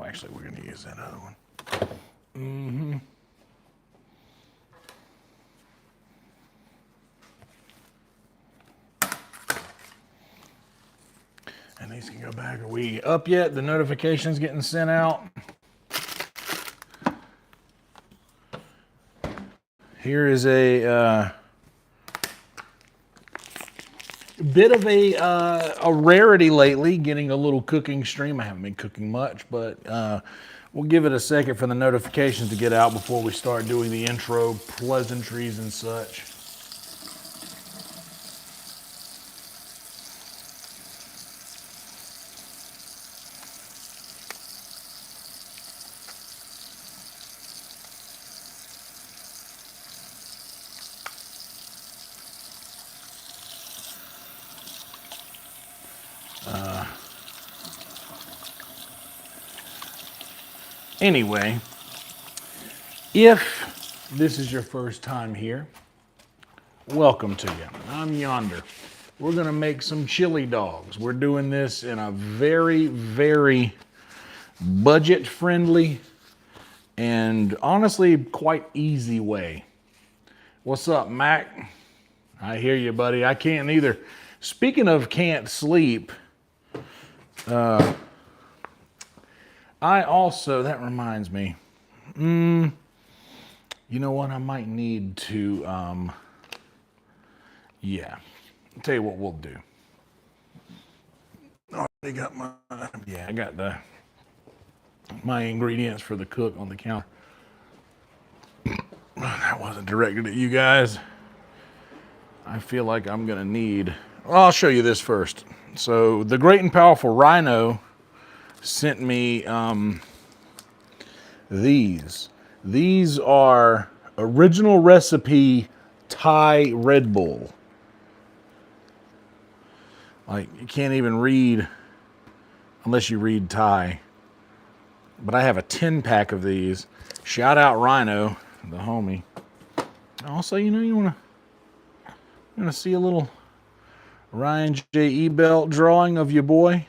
actually, we're going to use that other one. And these can go back. Are we up yet? The notifications getting sent out. Here is a bit of a rarity lately, getting a little cooking stream. I haven't been cooking much, but we'll give it a second for the notifications to get out before we start doing the intro pleasantries and such. Anyway, if this is your first time here, welcome to you. I'm Yonder. We're gonna make some chili dogs. We're doing this in a very, very budget-friendly and honestly quite easy way. What's up, Mac? I hear you, buddy. I can't either. Speaking of can't sleep, I also, that reminds me, you know what, I might need to, yeah, I'll tell you what we'll do. I already got I got my ingredients for the cook on the counter. That wasn't directed at you guys. I feel like I'm gonna need, well, I'll show you this first. So the Great and Powerful Rhino sent me these. These are original recipe Thai Red Bull. Like, you can't even read unless you read Thai. But I have a 10-pack of these. Shout out Rhino, the homie. Also, you know, you want to see a little Ryan J. Ebelt drawing of your boy.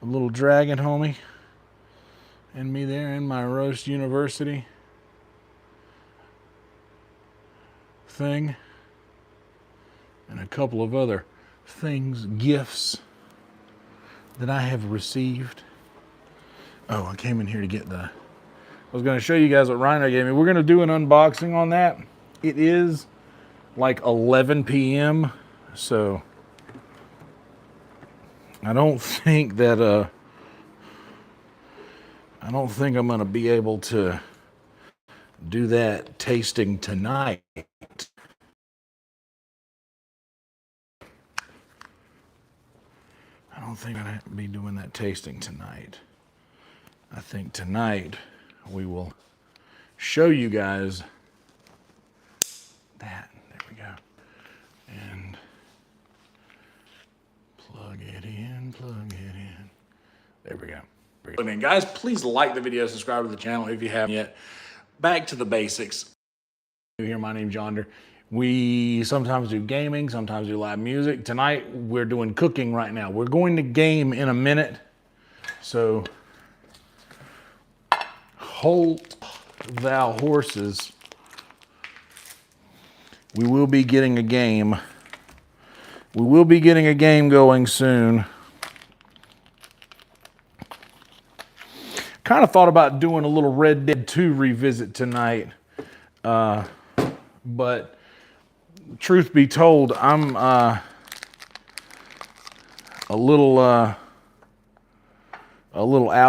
A little dragon homie. And me there in my Roast University thing. And a couple of other things, gifts that I have received. Oh, I came in here to get I was going to show you guys what Rhino gave me. We're going to do an unboxing on that. It is like 11 p.m. So I don't think that I don't think I'm going to be able to do that tasting tonight. I don't think I'm going to be doing that tasting tonight. I think tonight we will show you guys that. There we go. And plug it in, plug it in. There we go. And guys, please like the video, subscribe to the channel if you haven't yet. Back to the basics. Here, my name's Yonder. We sometimes do gaming, sometimes do live music. Tonight, we're doing cooking right now. We're going to game in a minute. So, hold thou horses. We will be getting a game. We will be getting a game going soon. Kind of thought about doing a little Red Dead 2 revisit tonight. But truth be told, I'm a little out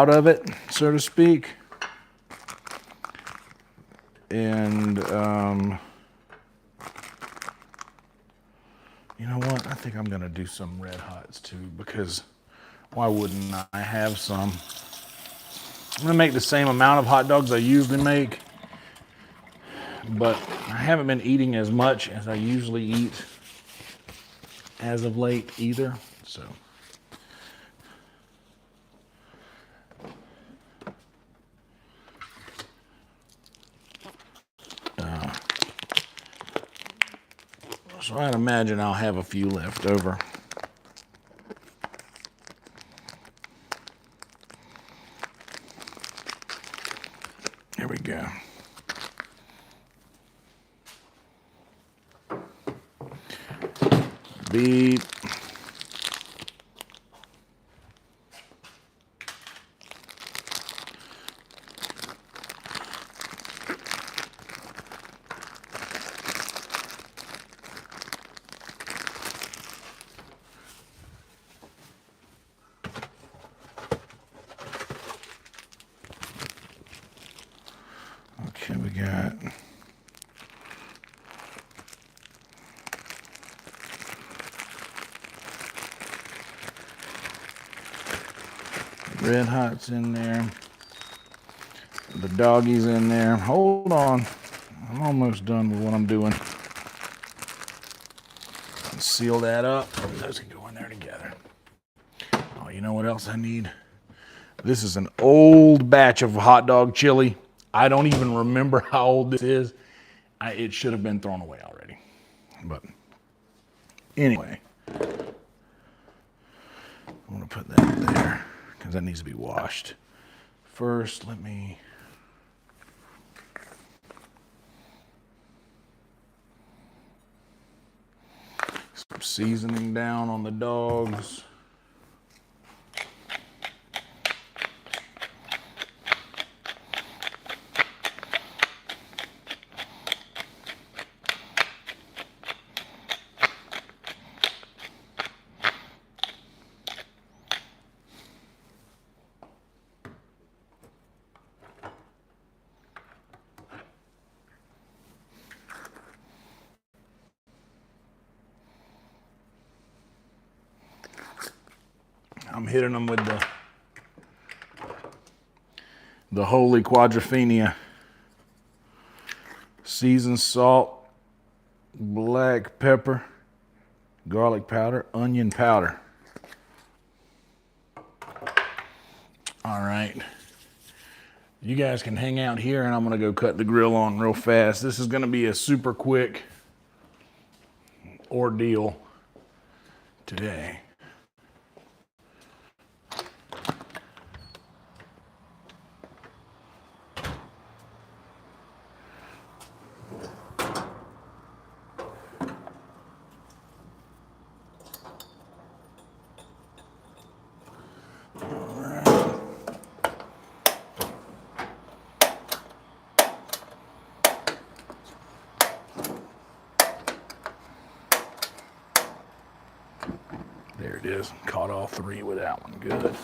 of it, so to speak. And you know what? I think I'm gonna do some Red Hots too, because why wouldn't I have some? I'm gonna make the same amount of hot dogs I usually make, but I haven't been eating as much as I usually eat as of late either, so. So I'd imagine I'll have a few left over. There we go. Beep. Okay, we got Red Hot's in there. The doggies in there. Hold on. I'm almost done with what I'm doing. Seal that up. Those can go in there together. Oh, you know what else I need? This is an old batch of hot dog chili. I don't even remember how old this is. It should have been thrown away already. But anyway, I'm gonna put that there because that needs to be washed. First, let me some seasoning down on the dogs. I'm hitting them with the holy quadrophenia. Seasoned salt, black pepper, garlic powder, onion powder. All right. You guys can hang out here and I'm gonna go cut the grill on real fast. This is gonna be a super quick ordeal today. There it is. Caught all three with that one. Good.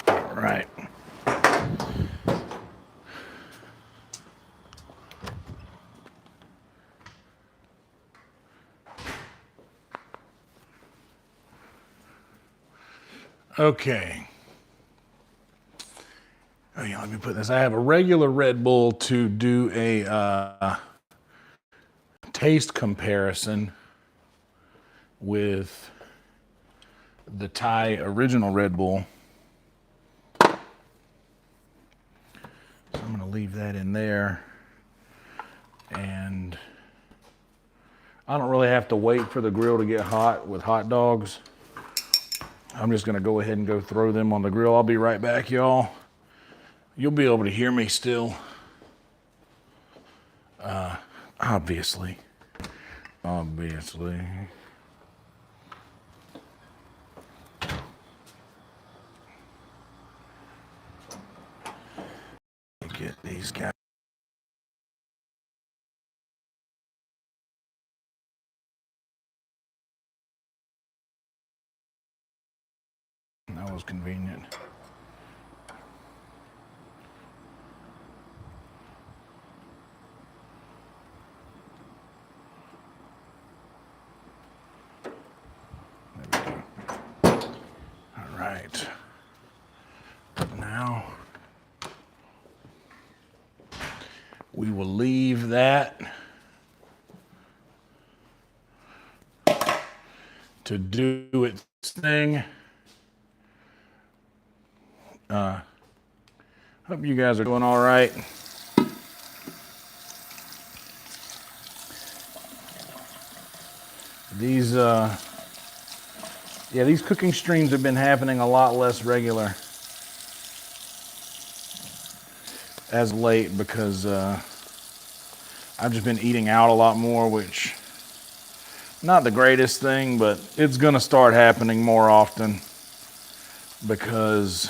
All right. Okay. Oh yeah, let me put this. I have a regular Red Bull to do a taste comparison with the Thai original Red Bull. So I'm gonna leave that in there. And I don't really have to wait for the grill to get hot with hot dogs. I'm just gonna go ahead and go throw them on the grill. I'll be right back, y'all. You'll be able to hear me still. Obviously. Get these guys. That was convenient. There we go. All right. Now we will leave that to do its thing. Hope you guys are doing all right. These these cooking streams have been happening a lot less regular as of late because I've just been eating out a lot more, which not the greatest thing, but it's gonna start happening more often because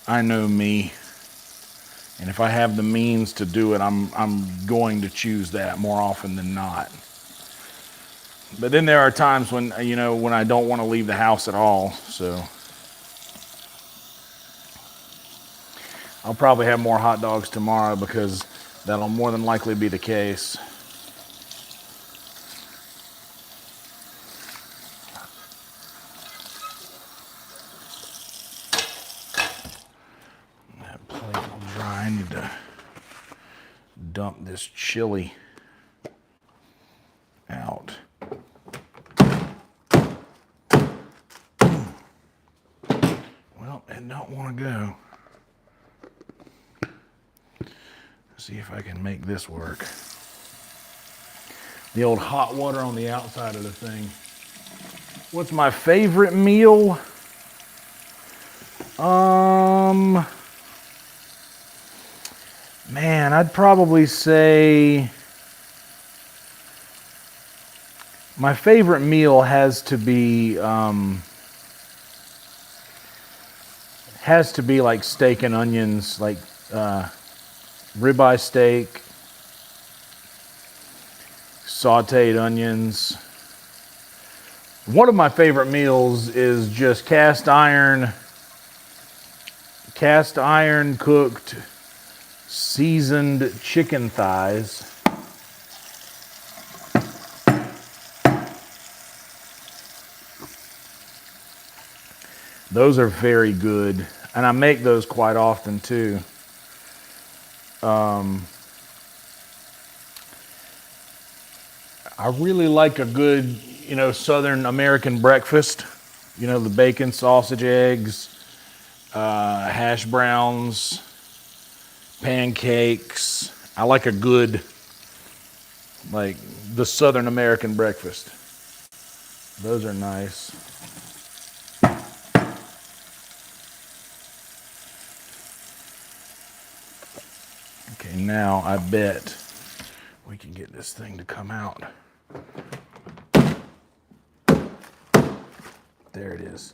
I know me, and if I have the means to do it, I'm going to choose that more often than not. But then there are times when, when I don't want to leave the house at all, so I'll probably have more hot dogs tomorrow because that'll more than likely be the case. That plate will dry. I need to dump this chili out. Well, it don't want to go. See if I can make this work. The old hot water on the outside of the thing. What's my favorite meal? Man, I'd probably say my favorite meal has to be like steak and onions, like ribeye steak, sauteed onions. One of my favorite meals is just cast iron cooked seasoned chicken thighs. Those are very good, and I make those quite often too. I really like a good, Southern American breakfast. The bacon, sausage, eggs, hash browns, pancakes. I like a good, like the Southern American breakfast. Those are nice. Okay, now I bet we can get this thing to come out. There it is.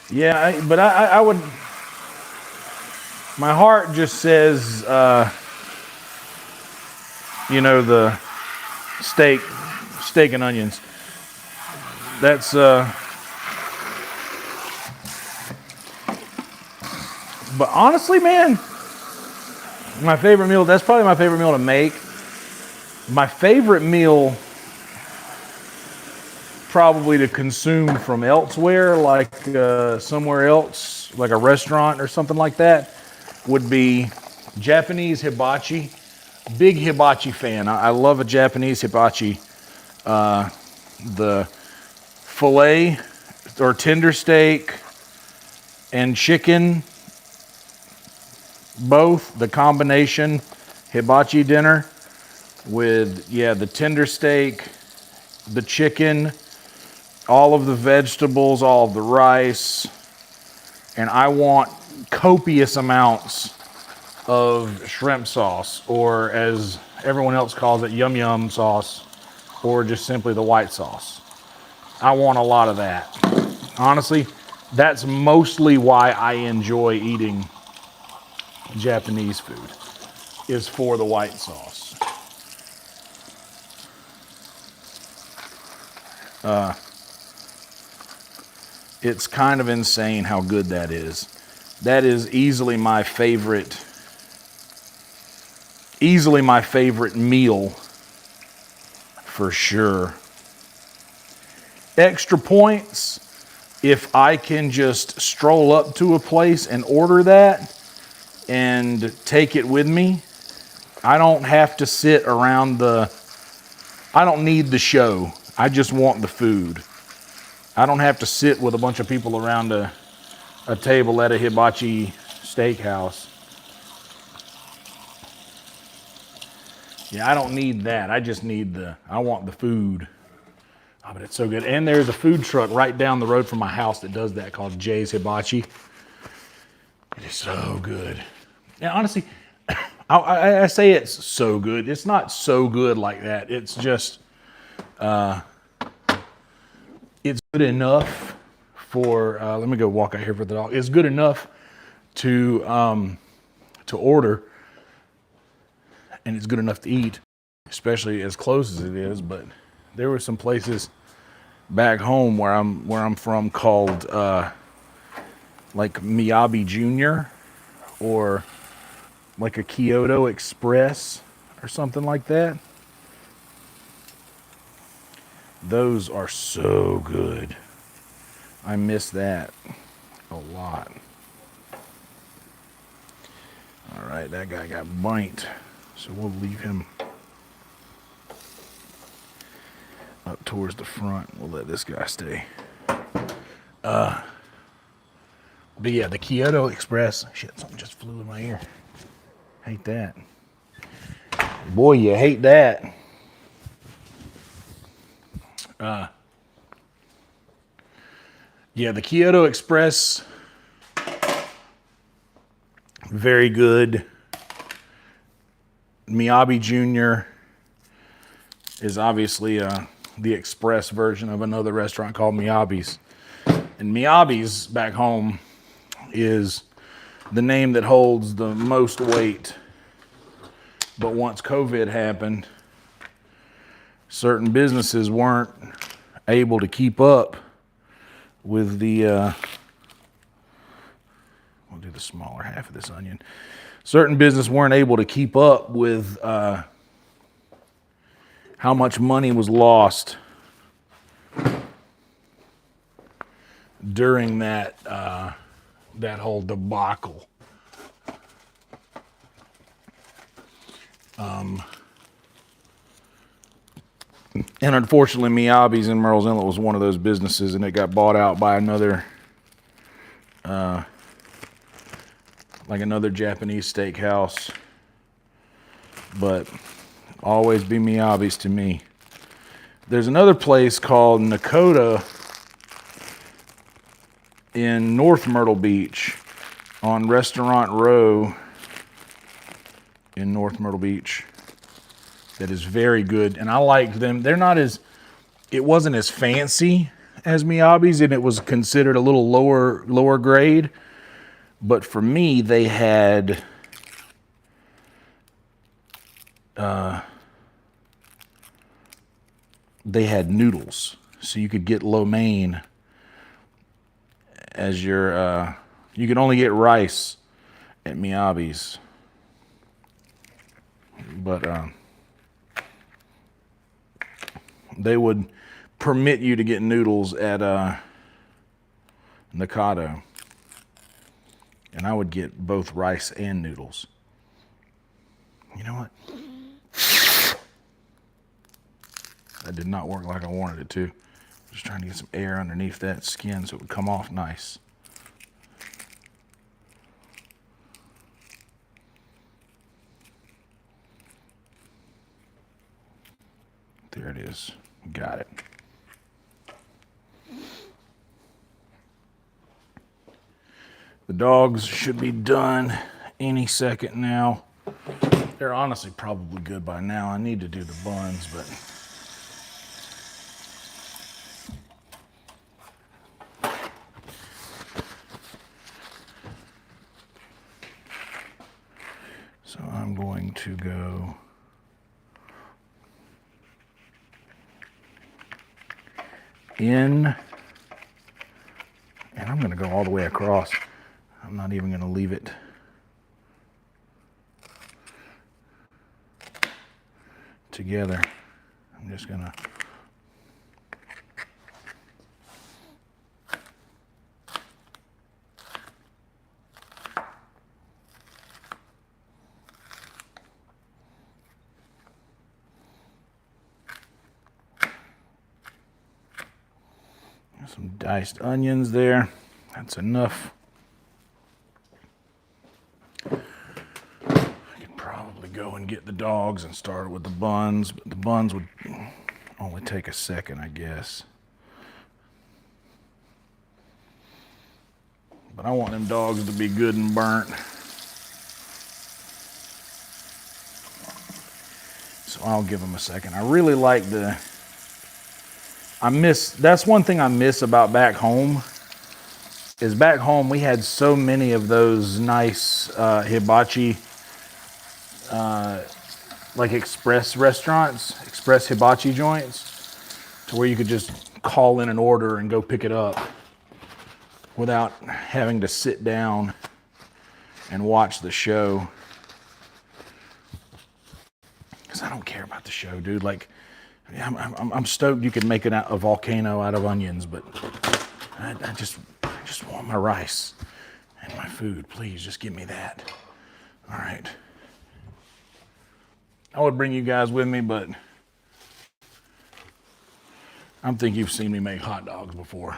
Yeah, but I would, my heart just says, the steak and onions. That's, but honestly, man, my favorite meal, that's probably my favorite meal to make. My favorite meal probably to consume from elsewhere, like somewhere else, like a restaurant or something like that, would be Japanese hibachi. Big hibachi fan. I love a Japanese hibachi. The filet or tender steak and chicken, both, the combination hibachi dinner with, the tender steak, the chicken, all of the vegetables, all of the rice, and I want copious amounts of shrimp sauce, or as everyone else calls it, yum yum sauce, or just simply the white sauce. I want a lot of that. Honestly, that's mostly why I enjoy eating Japanese food, is for the white sauce. It's kind of insane how good that is. That is easily my favorite meal for sure. Extra points if I can just stroll up to a place and order that and take it with me. I don't have to sit around the I don't need the show. I just want the food. I don't have to sit with a bunch of people around a table at a hibachi steakhouse. Yeah, I don't need that. I just need I want the food. Oh, but it's so good. And there's a food truck right down the road from my house that does that called Jay's Hibachi. It is so good. And honestly, I say it's so good. It's not so good like that. It's just, it's good enough for, let me go walk out here for the dog. It's good enough to order, and it's good enough to eat, especially as close as it is. But there were some places back home where I'm from called like Miyabi Jr. or like a Kyoto Express or something like that. Those are so good. I miss that a lot. All right, that guy got bite, so we'll leave him up towards the front. We'll let this guy stay. But yeah, the Kyoto Express. Shit, something just flew in my ear. Hate that. Boy, you hate that. Yeah, the Kyoto Express, very good. Miyabi Jr. is obviously the express version of another restaurant called Miyabi's. And Miyabi's back home is the name that holds the most weight. But once COVID happened, certain businesses weren't able to keep up with the, we'll do the smaller half of this onion. Certain businesses weren't able to keep up with how much money was lost during that whole debacle. And unfortunately, Miyabi's in Murrells Inlet was one of those businesses, and it got bought out by another, like another Japanese steakhouse. But always be Miyabi's to me. There's another place called Nakota in North Myrtle Beach on Restaurant Row in North Myrtle Beach that is very good, and I like them. They're not as, it wasn't as fancy as Miyabi's, and it was considered a little lower grade, but for me, they had noodles, so you could get lo mein as your, you could only get rice at Miyabi's, but they would permit you to get noodles at Nakata, and I would get both rice and noodles. You know what? That did not work like I wanted it to. Just trying to get some air underneath that skin so it would come off nice. There it is. Got it. The dogs should be done any second now. They're honestly probably good by now. I need to do the buns, but so I'm going to go in, and I'm going to go all the way across. I'm not even going to leave it together. I'm just going to Some diced onions there. That's enough. I could probably go and get the dogs and start with the buns, but the buns would only take a second, I guess. But I want them dogs to be good and burnt. So I'll give them a second. I really like that's one thing I miss about back home, is back home we had so many of those nice hibachi, like express restaurants, express hibachi joints, to where you could just call in an order and go pick it up without having to sit down and watch the show. Because I don't care about the show, dude. Like, I'm stoked you can make a volcano out of onions, but I just want my rice and my food. Please, just give me that. All right. I would bring you guys with me, but I think you've seen me make hot dogs before.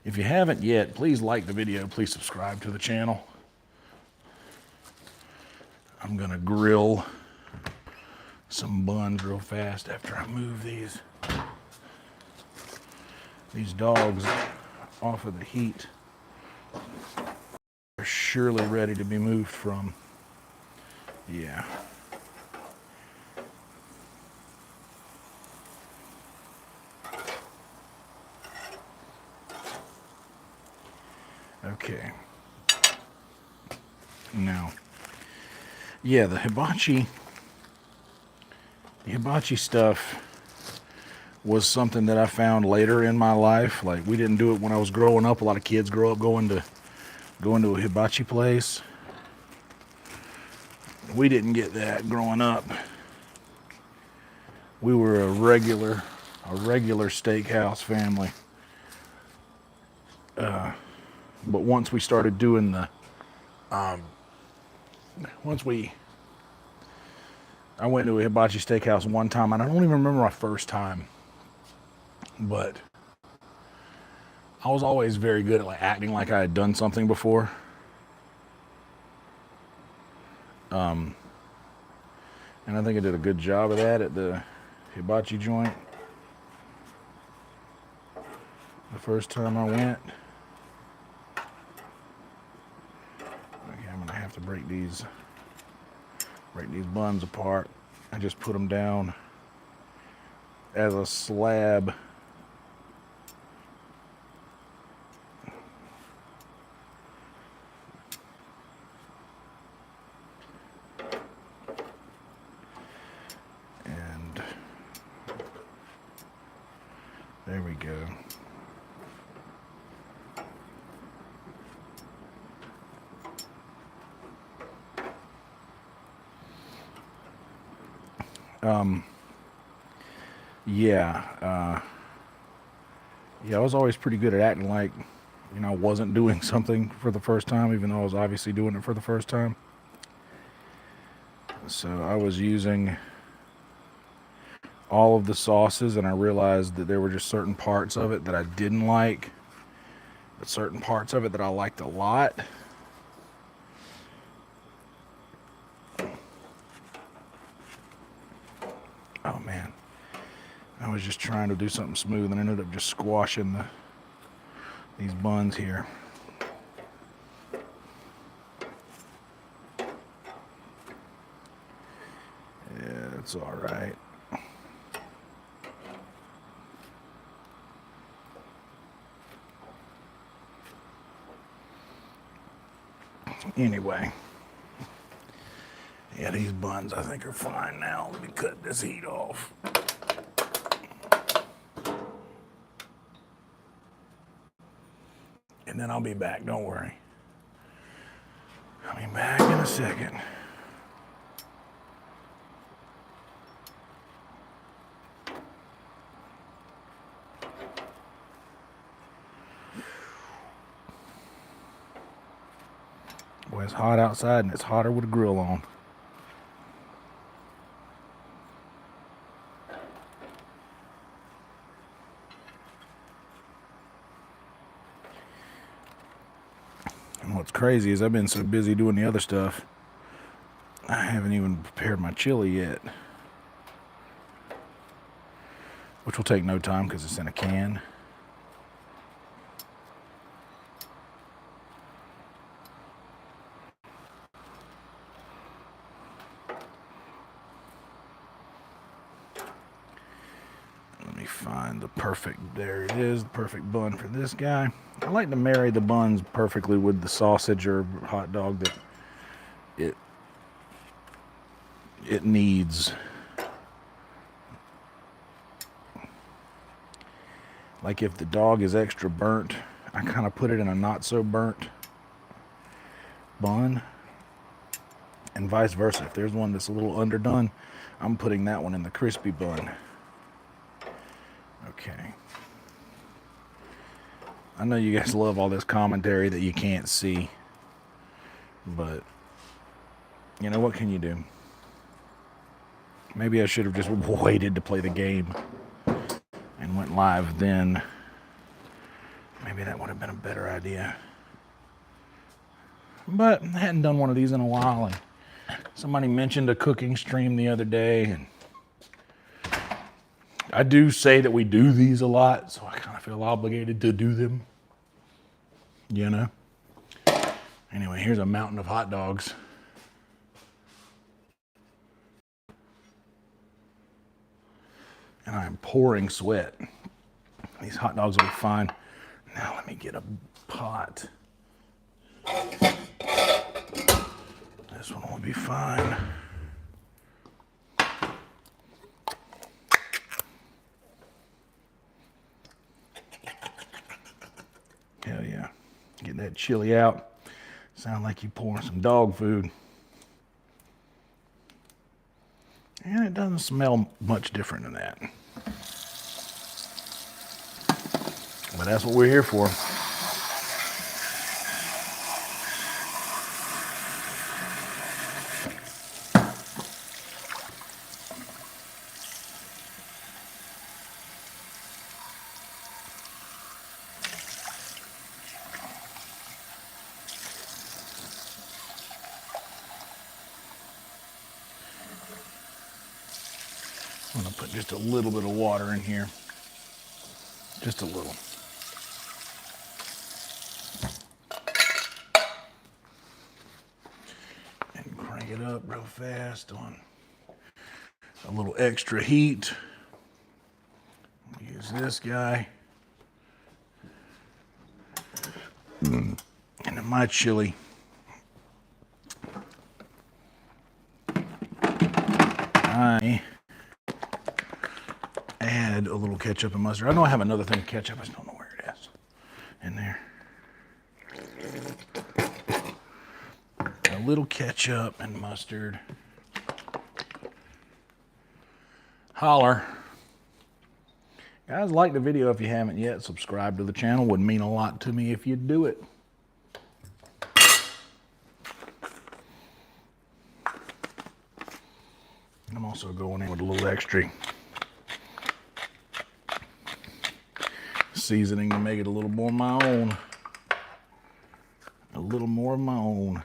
If you haven't yet, please like the video. Please subscribe to the channel. I'm gonna grill some buns real fast after I move these dogs off of the heat. They're surely ready to be moved from. Yeah. Okay. Now, yeah, the hibachi stuff was something that I found later in my life. Like, we didn't do it when I was growing up. A lot of kids grow up going to a hibachi place. We didn't get that growing up. We were a regular steakhouse family. But once we started doing I went to a hibachi steakhouse one time, and I don't even remember my first time, but I was always very good at like acting like I had done something before. And I think I did a good job of that at the hibachi joint the first time I went. Okay, I'm gonna have to break these buns apart. I just put them down as a slab. And there we go. Yeah, I was always pretty good at acting like, I wasn't doing something for the first time, even though I was obviously doing it for the first time. So I was using all of the sauces, and I realized that there were just certain parts of it that I didn't like, but certain parts of it that I liked a lot. Oh man, I was just trying to do something smooth and ended up just squashing these buns here. Yeah, it's all right. Anyway, yeah, these buns I think are fine now. Let me cut this heat off. And then I'll be back, don't worry. I'll be back in a second. Boy, it's hot outside and it's hotter with a grill on. crazy is I've been so busy doing the other stuff, I haven't even prepared my chili yet. Which will take no time because it's in a can. Let me find the perfect, there it is, the perfect bun for this guy. I like to marry the buns perfectly with the sausage or hot dog that it needs. Like if the dog is extra burnt, I kind of put it in a not so burnt bun, and vice versa. If there's one that's a little underdone, I'm putting that one in the crispy bun. Okay. I know you guys love all this commentary that you can't see, but you know, what can you do? Maybe I should have just waited to play the game and went live then. Maybe that would have been a better idea. But I hadn't done one of these in a while, and somebody mentioned a cooking stream the other day, and I do say that we do these a lot, so I kind of feel obligated to do them, you know? Anyway, here's a mountain of hot dogs. And I am pouring sweat. These hot dogs will be fine. Now let me get a pot. This one will be fine. Hell yeah. Get that chili out. Sound like you pouring some dog food. And it doesn't smell much different than that. But that's what we're here for. I'm going to put just a little bit of water in here. Just a little. And crank it up real fast on a little extra heat. Use this guy. And in my chili, I add a little ketchup and mustard. I know I have another thing of ketchup, I just don't know where it is. In there. A little ketchup and mustard. Holler. Guys, like the video if you haven't yet. Subscribe to the channel. Would mean a lot to me if you'd do it. I'm also going in with a little extra seasoning to make it a little more my own. A little more of my own.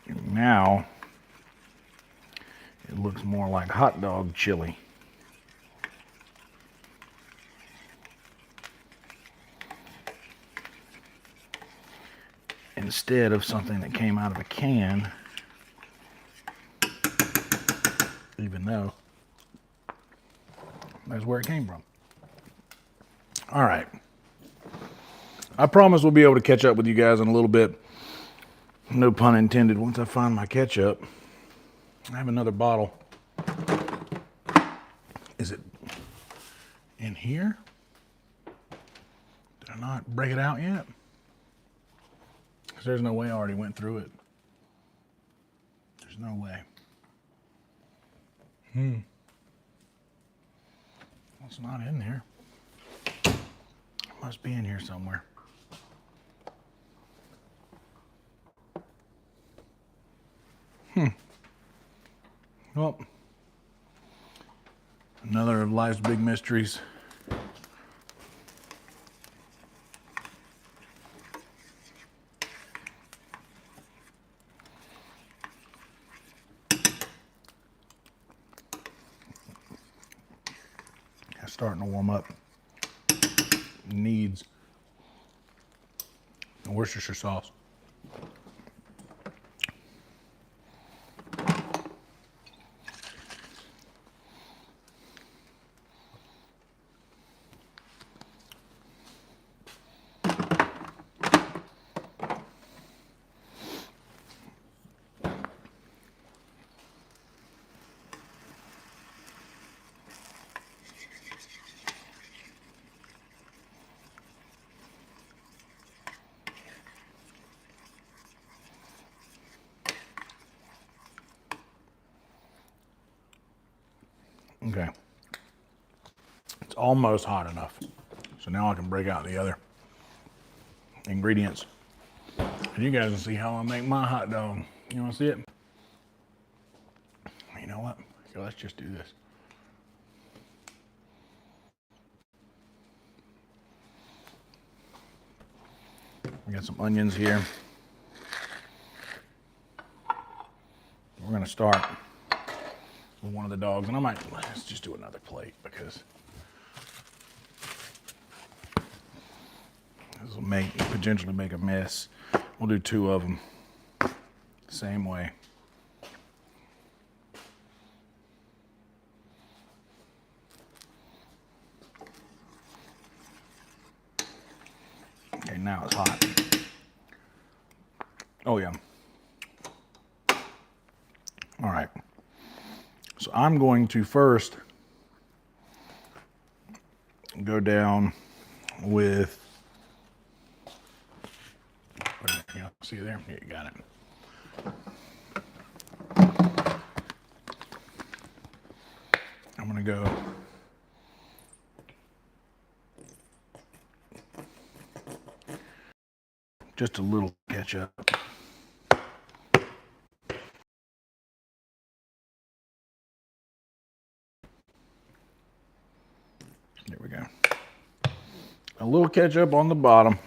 And now it looks more like hot dog chili. Instead of something that came out of a can, even though that's where it came from. All right. I promise we'll be able to catch up with you guys in a little bit. No pun intended. Once I find my ketchup, I have another bottle. Is it in here? Did I not break it out yet? There's no way I already went through it. There's no way. It's not in there. It must be in here somewhere. Well, another of life's big mysteries. It's starting to warm up. Needs a Worcestershire sauce. Okay. It's almost hot enough. So now I can break out the other ingredients. And you guys can see how I make my hot dog. You want to see it? You know what? So let's just do this. We got some onions here. We're going to start with one of the dogs, and let's just do another plate because this will potentially make a mess. We'll do 2 of them, same way. Okay, now it's hot. Oh yeah. All right. So I'm going to first go down with, see there? Yeah, you got it. I'm going to go just a little ketchup. There we go. A little ketchup on the bottom.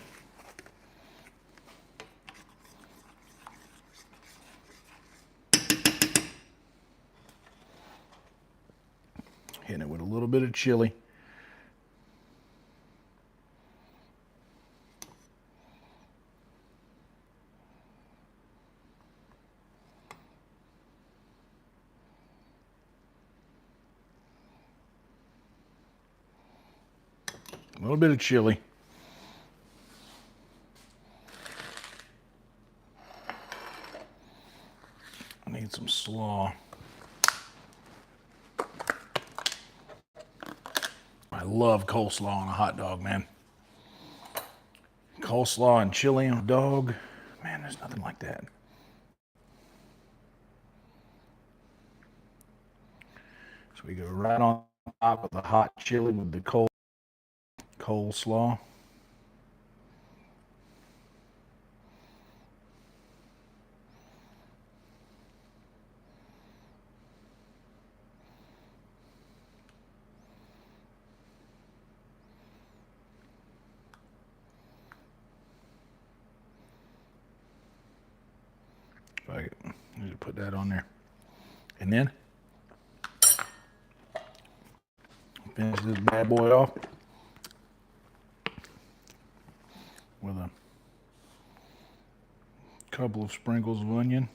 Hitting it with a little bit of chili. A little bit of chili. I need some slaw. I love coleslaw on a hot dog, man. Coleslaw and chili on a dog. Man, there's nothing like that. So we go right on top of the hot chili with the coleslaw. I need to put that on there. And then finish this bad boy off with a couple of sprinkles of onion.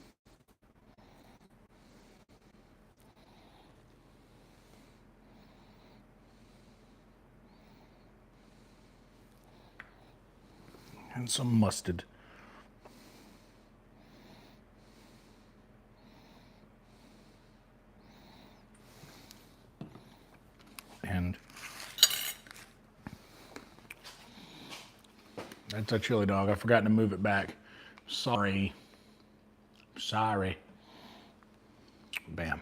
And some mustard. And that's our chili dog. I forgot to move it back. Sorry. Bam.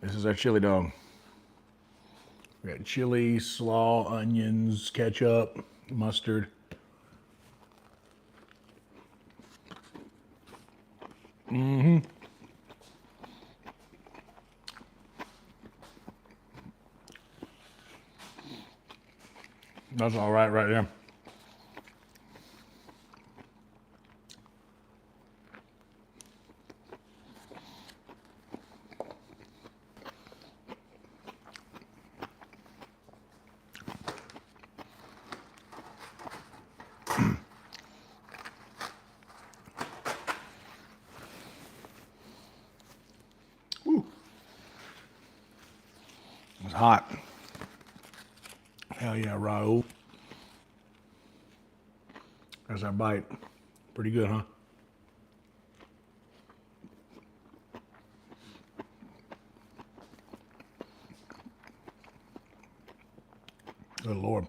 This is our chili dog. We got chili, slaw, onions, ketchup, mustard. That's all right there. Woo. It's hot. Hell yeah, Raoul. There's our bite. Pretty good, huh? Good Lord.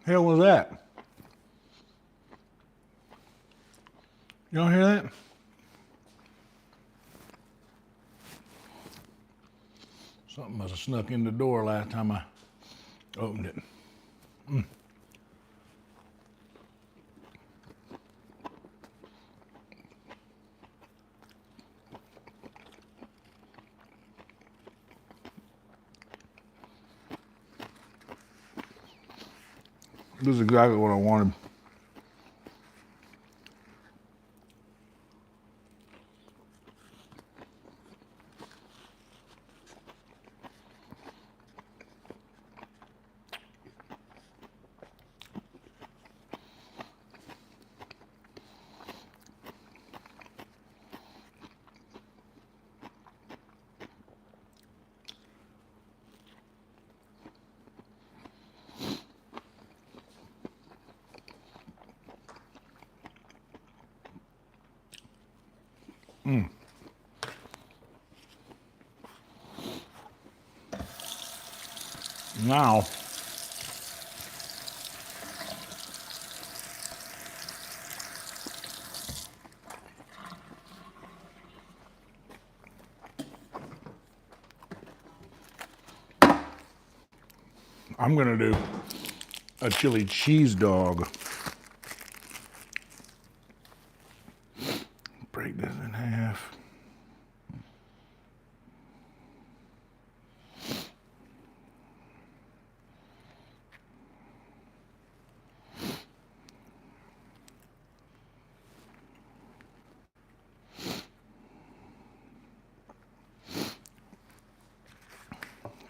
Hell was that? You don't hear that? Something must have snuck in the door last time I opened it. This is exactly what I wanted. Now, I'm gonna do a chili cheese dog. Break this in half.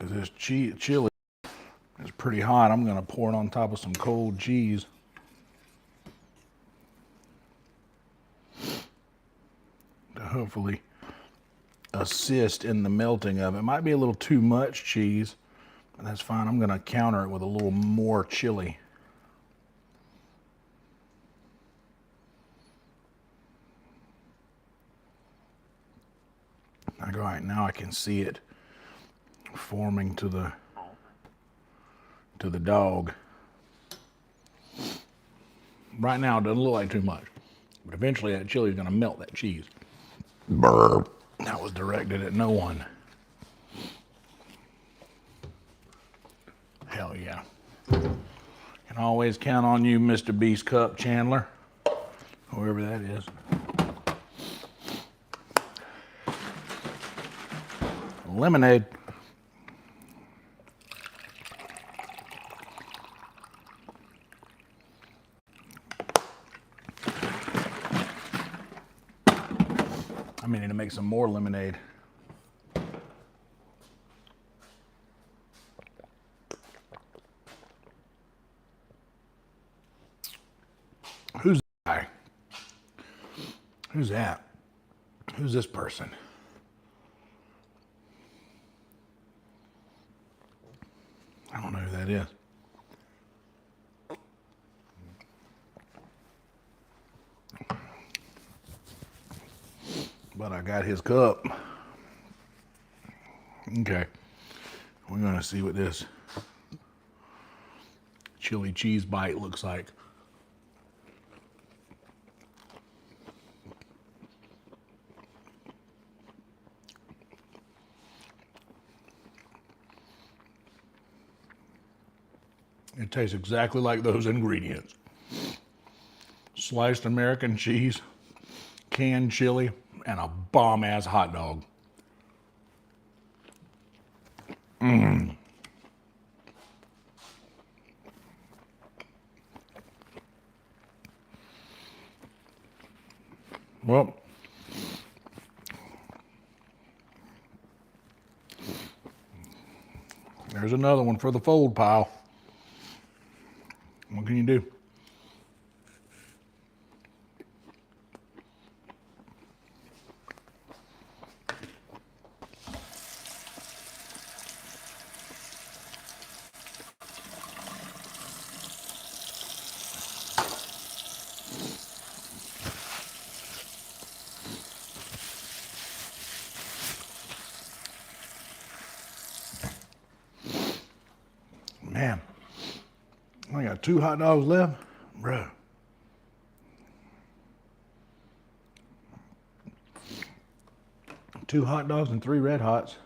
This chili is pretty hot. I'm gonna pour it on top of some cold cheese. To hopefully assist in the melting of it. Might be a little too much cheese, but that's fine. I'm gonna counter it with a little more chili. All right, now I can see it forming to the dog. Right now it doesn't look like too much, but eventually that chili is gonna melt that cheese. Burp. That was directed at no one. Hell yeah. Can always count on you, Mr. Beast Cup Chandler, whoever that is. Lemonade. I mean, to make some more lemonade. Who's that guy? Who's that? Who's this person? I don't know who that is. But I got his cup. Okay. We're gonna see what this chili cheese bite looks like. It tastes exactly like those ingredients. Sliced American cheese, canned chili, and a bomb-ass hot dog. Well, there's another one for the fold pile. What can you do? Man, I got 2 hot dogs left, bro. Two hot dogs and 3 red hots.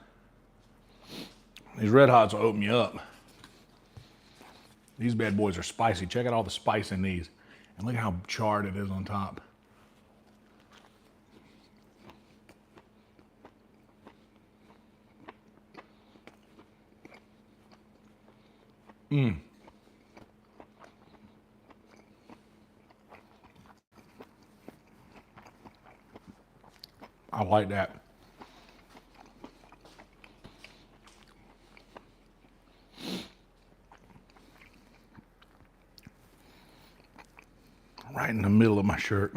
These red hots will open you up. These bad boys are spicy. Check out all the spice in these. And look how charred it is on top. I like that. Right in the middle of my shirt.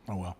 Oh well.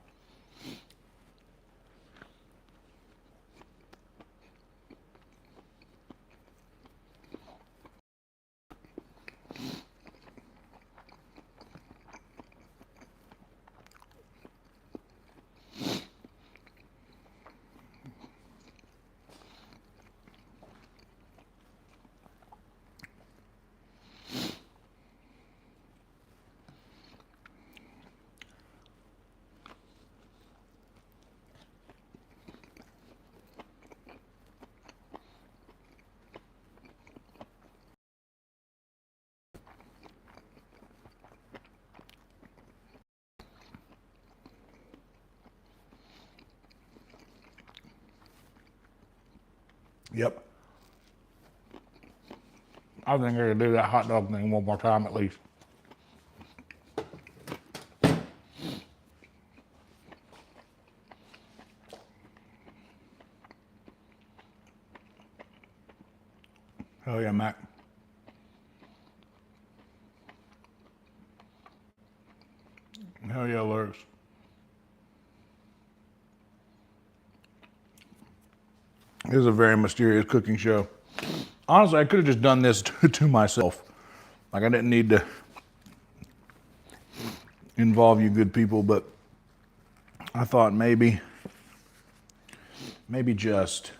Yep. I think I could do that hot dog thing one more time at least. Oh yeah, Mac. Hell yeah, Lurks. It is a very mysterious cooking show. Honestly, I could have just done this to myself. Like, I didn't need to involve you good people, but I thought maybe just,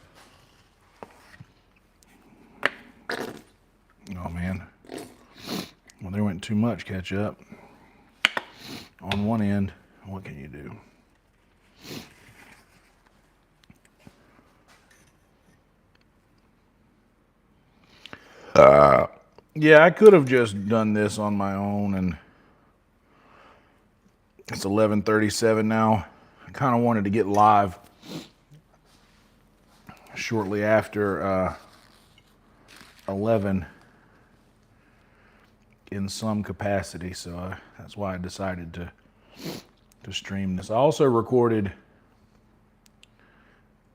oh man, well, there went too much ketchup on one end. What can you do? Yeah, I could have just done this on my own, and it's 11:37 now. I kind of wanted to get live shortly after 11 in some capacity, so that's why I decided to stream this. I also recorded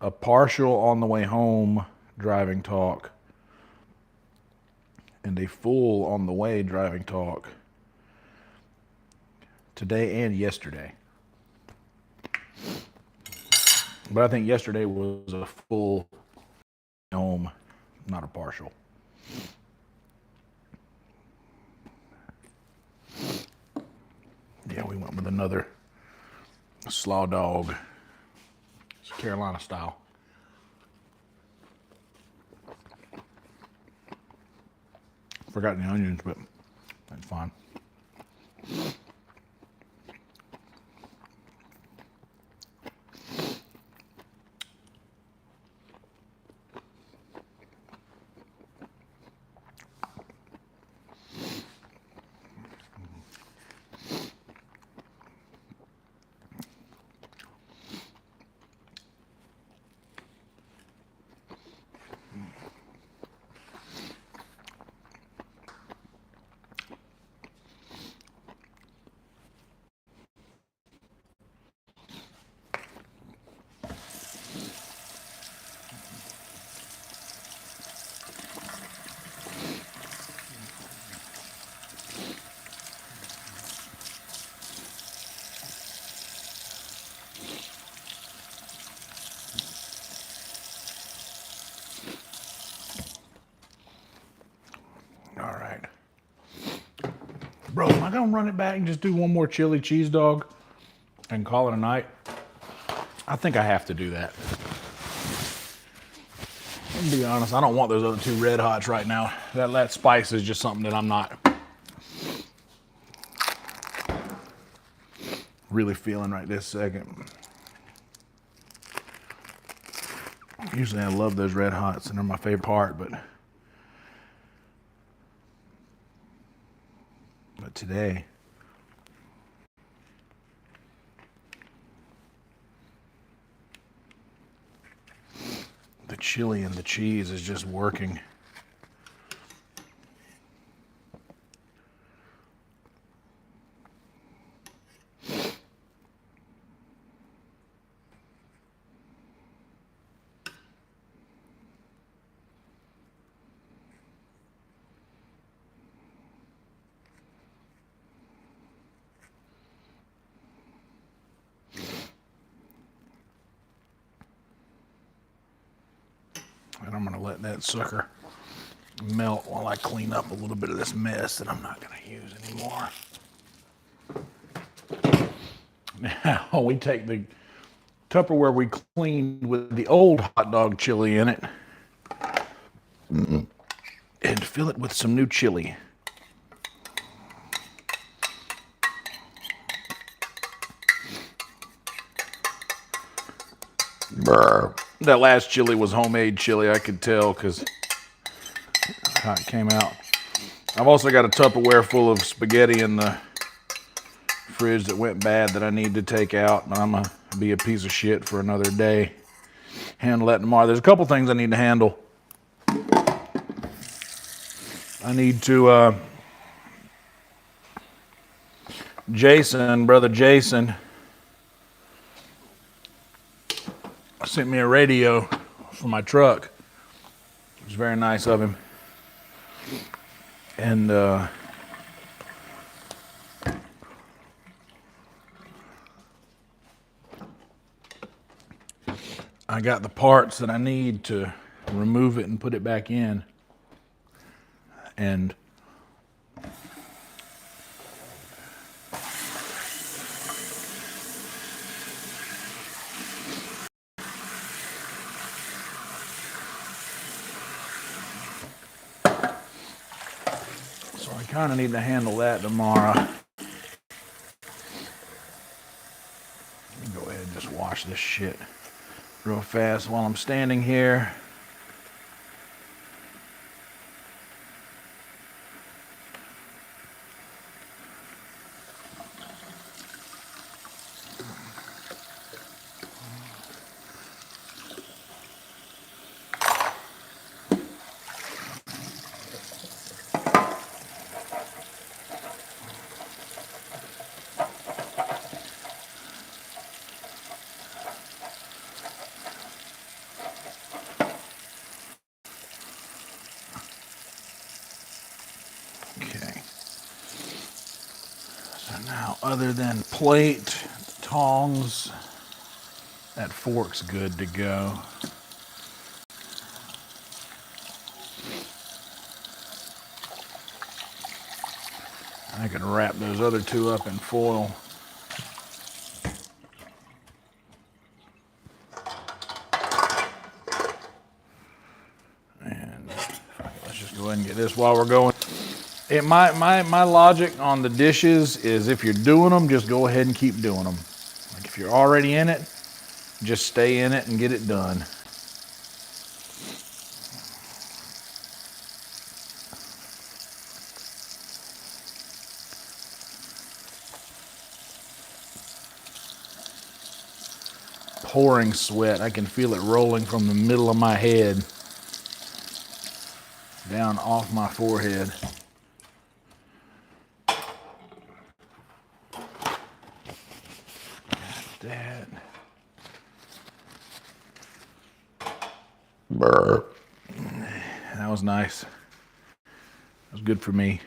a partial on the way home driving talk and a full on the way driving talk today and yesterday. But I think yesterday was a full home, not a partial. Yeah, we went with another slaw dog. It's Carolina style. Forgot the onions, but that's fine. Bro, am I gonna run it back and just do one more chili cheese dog and call it a night? I think I have to do that. To be honest, I don't want those other two red hots right now. That spice is just something that I'm not really feeling right this second. Usually I love those red hots and they're my favorite part, but today, the chili and the cheese is just working. And I'm gonna let that sucker melt while I clean up a little bit of this mess that I'm not gonna use anymore. Now we take the Tupperware we cleaned with the old hot dog chili in it and fill it with some new chili. Brr. That last chili was homemade chili, I could tell, because how it came out. I've also got a Tupperware full of spaghetti in the fridge that went bad that I need to take out, and I'm going to be a piece of shit for another day. Handle that tomorrow. There's a couple things I need to handle. I need to, brother Jason, sent me a radio for my truck. It was very nice of him. And I got the parts that I need to remove it and put it back in. And so I kind of need to handle that tomorrow. Let me go ahead and just wash this shit real fast while I'm standing here. Now, other than plate, tongs, that fork's good to go. I can wrap those other two up in foil. And let's just go ahead and get this while we're going. My logic on the dishes is if you're doing them, just go ahead and keep doing them. Like if you're already in it, just stay in it and get it done. Pouring sweat. I can feel it rolling from the middle of my head down off my forehead. That. Brr. That was nice. That was good for me.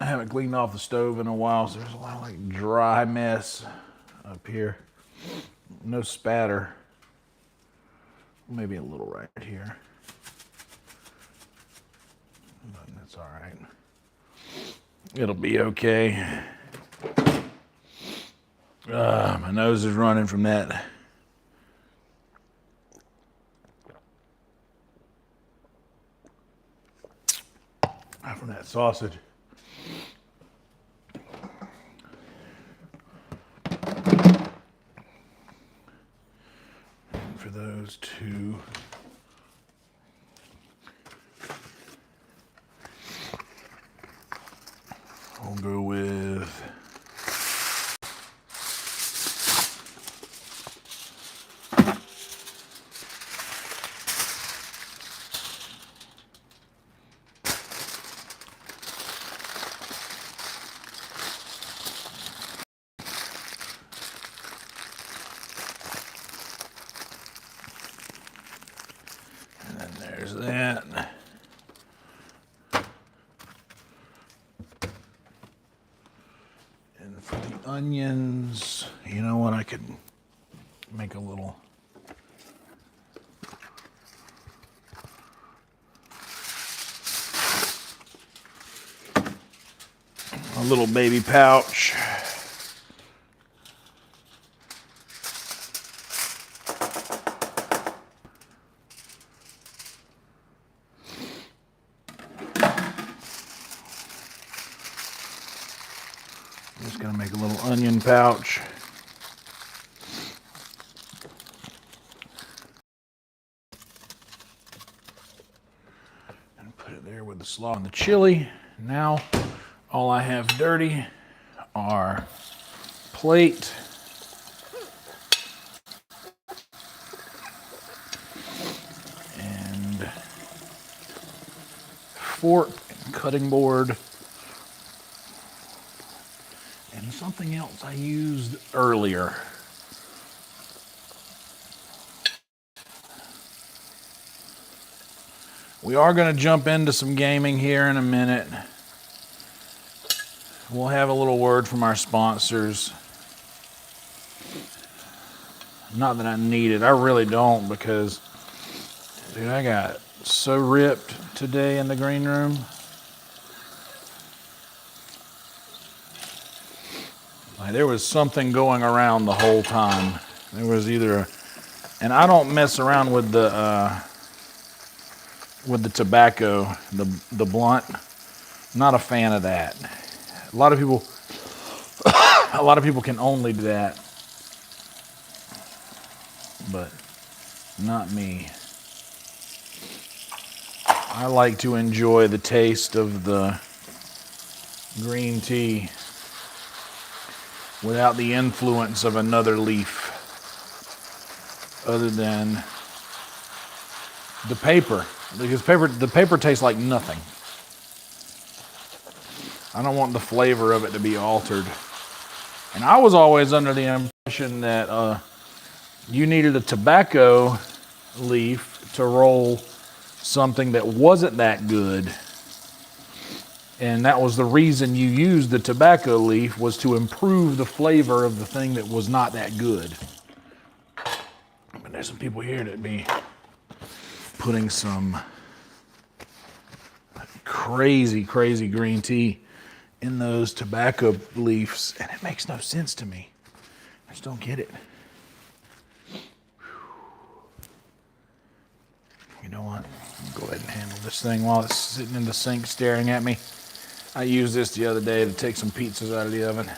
I haven't cleaned off the stove in a while, so there's a lot of like dry mess up here. No spatter. Maybe a little right here. But that's all right. It'll be okay. My nose is running from that. From that sausage. And for those two. We'll go with and then there's that. And for the onions, you know what, I could make a little baby pouch. I'm just gonna make a little onion pouch. And put it there with the slaw and the chili. Now, all I have dirty are plate, and fork, and cutting board, and something else I used earlier. We are going to jump into some gaming here in a minute. We'll have a little word from our sponsors. Not that I need it, I really don't, because dude, I got so ripped today in the green room. Like, there was something going around the whole time. There was either and I don't mess around with the tobacco, the blunt. Not a fan of that. A lot of people can only do that, but not me. I like to enjoy the taste of the green tea without the influence of another leaf, other than the paper, because the paper tastes like nothing. I don't want the flavor of it to be altered. And I was always under the impression that you needed a tobacco leaf to roll something that wasn't that good. And that was the reason you used the tobacco leaf, was to improve the flavor of the thing that was not that good. But there's some people here that be putting some crazy green tea in those tobacco leaves, and it makes no sense to me. I just don't get it. You know what? I'll go ahead and handle this thing while it's sitting in the sink staring at me. I used this the other day to take some pizzas out of the oven.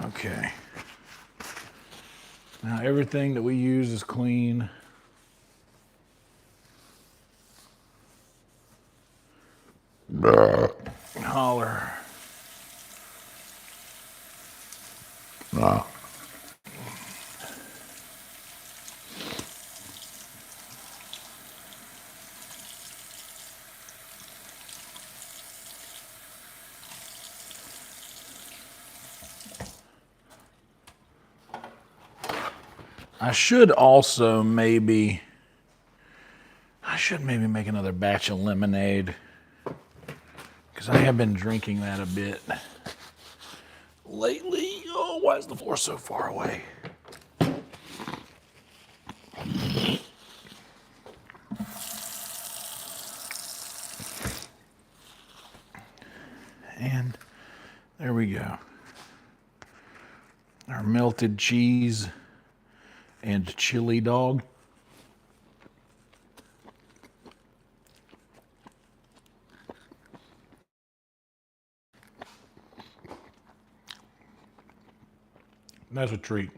Okay. Now everything that we use is clean. Holler. No. I should also maybe, make another batch of lemonade, because I have been drinking that a bit lately. Oh, why is the floor so far away? And there we go. Our melted cheese and chili dog. That's a treat.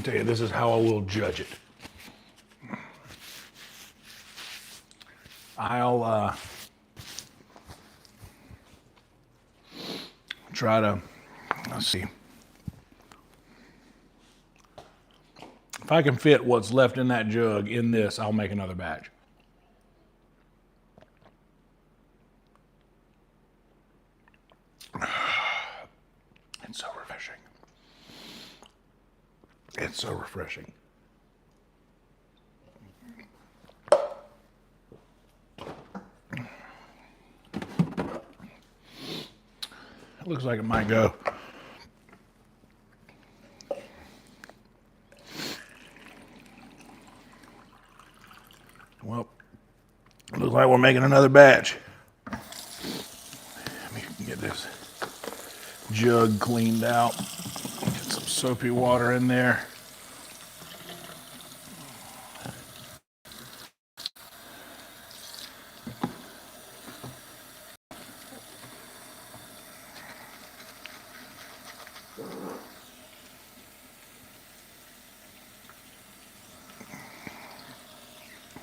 I'll tell you, this is how I will judge it. I'll try to, let's see. If I can fit what's left in that jug in this, I'll make another batch. It's so refreshing. It's so refreshing. It looks like it might go. Well, it looks like we're making another batch. Let me get this jug cleaned out. Get some soapy water in there.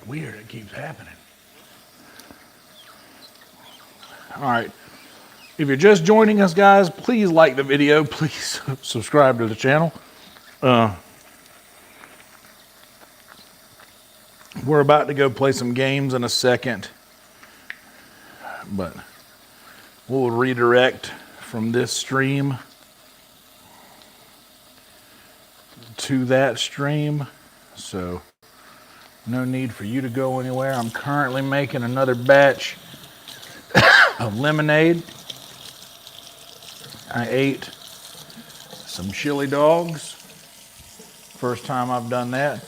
Weird, it keeps happening. All right. If you're just joining us, guys, please like the video. Please subscribe to the channel. We're about to go play some games in a second, but we'll redirect from this stream to that stream. So no need for you to go anywhere. I'm currently making another batch of lemonade. I ate some chili dogs. First time I've done that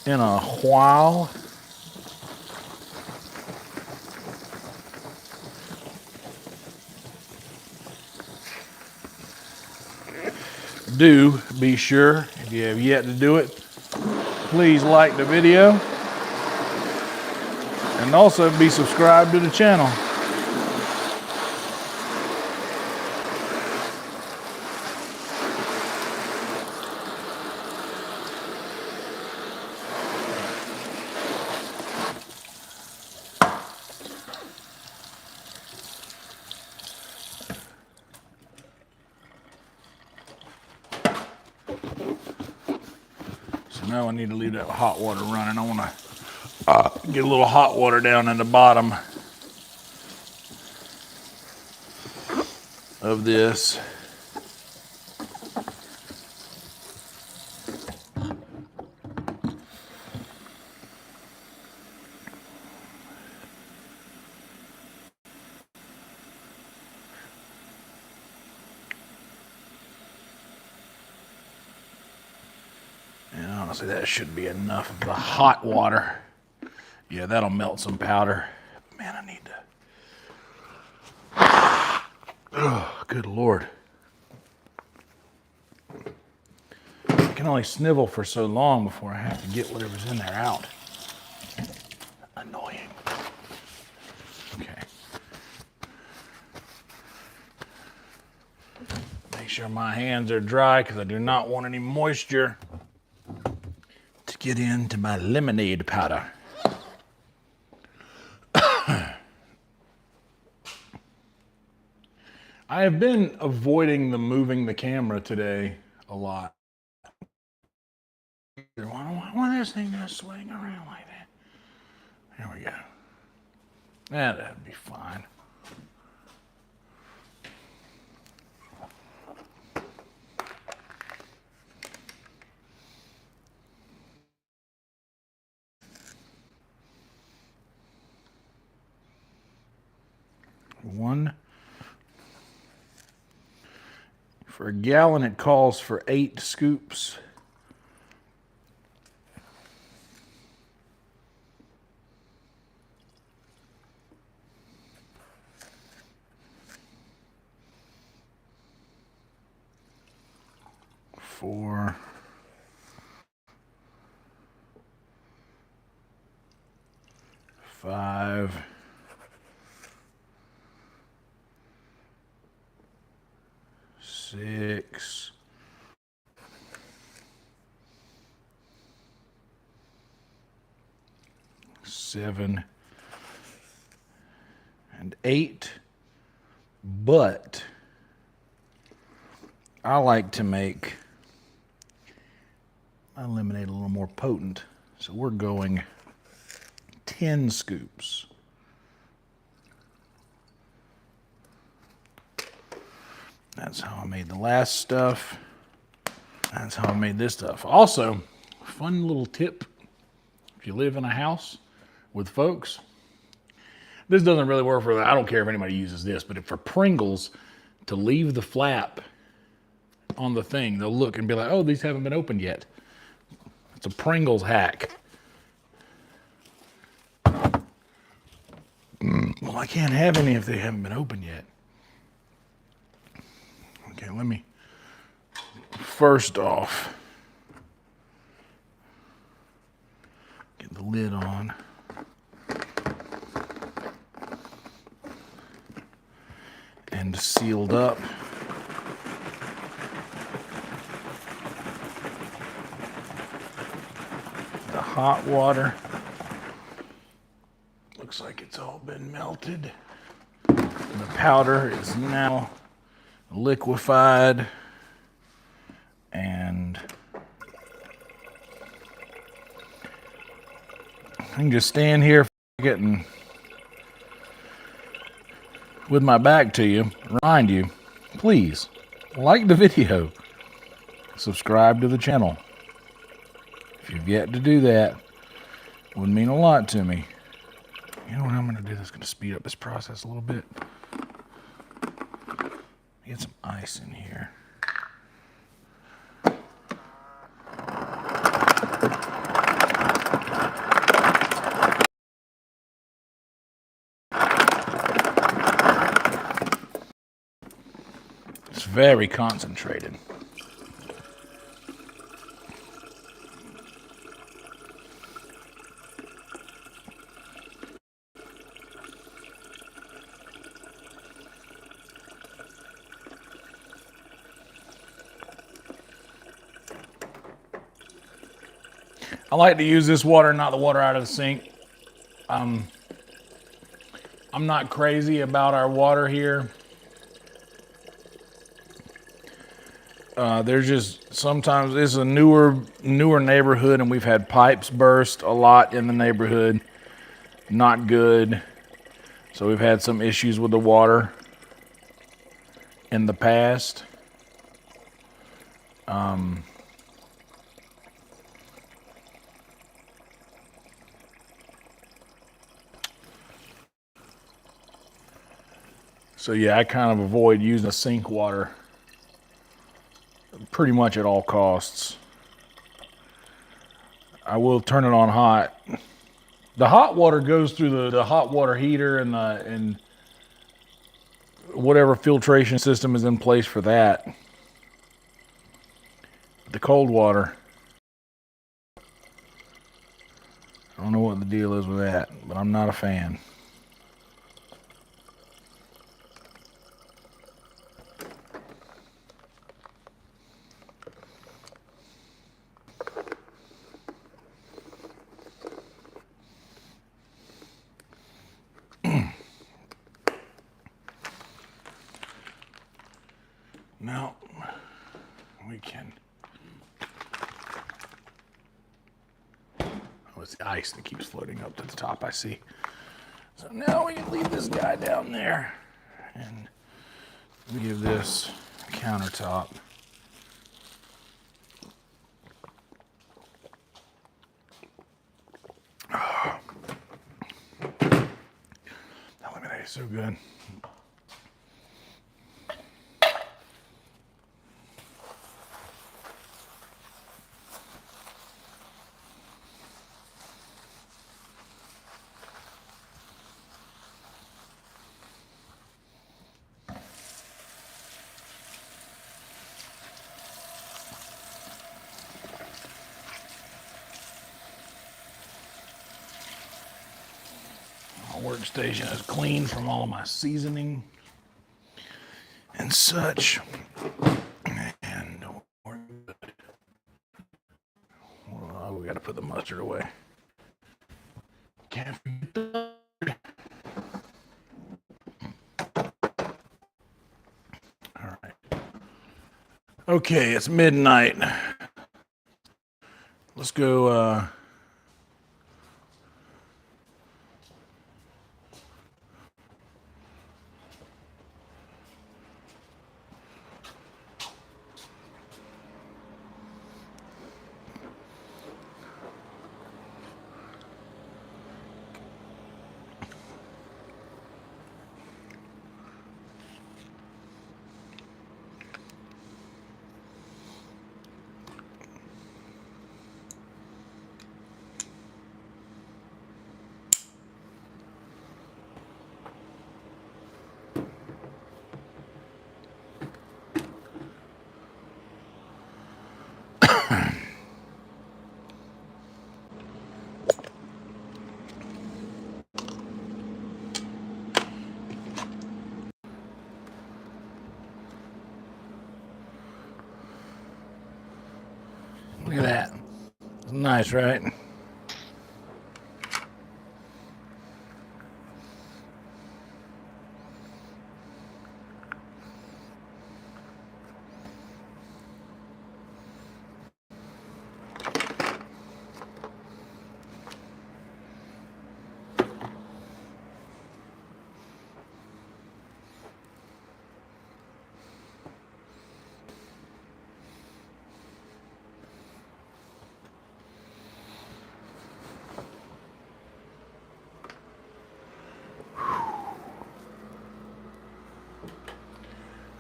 in a while. Do be sure, if you have yet to do it, please like the video and also be subscribed to the channel. So now I need to leave that hot water running. I want to get a little hot water down in the bottom of this. And honestly, that should be enough of the hot water Yeah, that'll melt some powder. Man, I need to. Oh, good Lord. I can only snivel for so long before I have to get whatever's in there out. Annoying. Okay. Make sure my hands are dry because I do not want any moisture to get into my lemonade powder. I have been avoiding moving the camera today a lot. I want this thing to swing around like that. There we go. That'd be fine. One. For a gallon, it calls for 8 scoops. Four. 5. 6. 7. And 8. But I like to make my lemonade a little more potent. So we're going 10 scoops. That's how I made the last stuff. That's how I made this stuff. Also, fun little tip. If you live in a house with folks, this doesn't really work for that. I don't care if anybody uses this, but if for Pringles, to leave the flap on the thing, they'll look and be like, oh, these haven't been opened yet. It's a Pringles hack. Well, I can't have any if they haven't been opened yet. Okay, let me, first off, get the lid on. And sealed up. The hot water. Looks like it's all been melted. The powder is now liquefied, and I can just stand here getting with my back to you, remind you, please like the video, subscribe to the channel. If you've yet to do that, it would mean a lot to me. You know what I'm gonna do that's gonna speed up this process a little bit? Get some ice in here. It's very concentrated. I like to use this water, not the water out of the sink. I'm not crazy about our water here. There's just sometimes it's a newer neighborhood, and we've had pipes burst a lot in the neighborhood. Not good. So we've had some issues with the water in the past. So yeah, I kind of avoid using the sink water pretty much at all costs. I will turn it on hot The hot water goes through the hot water heater and whatever filtration system is in place for that. The cold water, I don't know what the deal is with that, but I'm not a fan. Now, we can... Oh, it's the ice that keeps floating up to the top, I see. So now we can leave this guy down there and give this countertop. Oh. That lemonade is so good. Workstation is clean from all of my seasoning and such, and we're good. Well, we got to put the mustard away. Can't forget the all right. Okay, it's midnight. Let's go. Look at that. It's nice, right?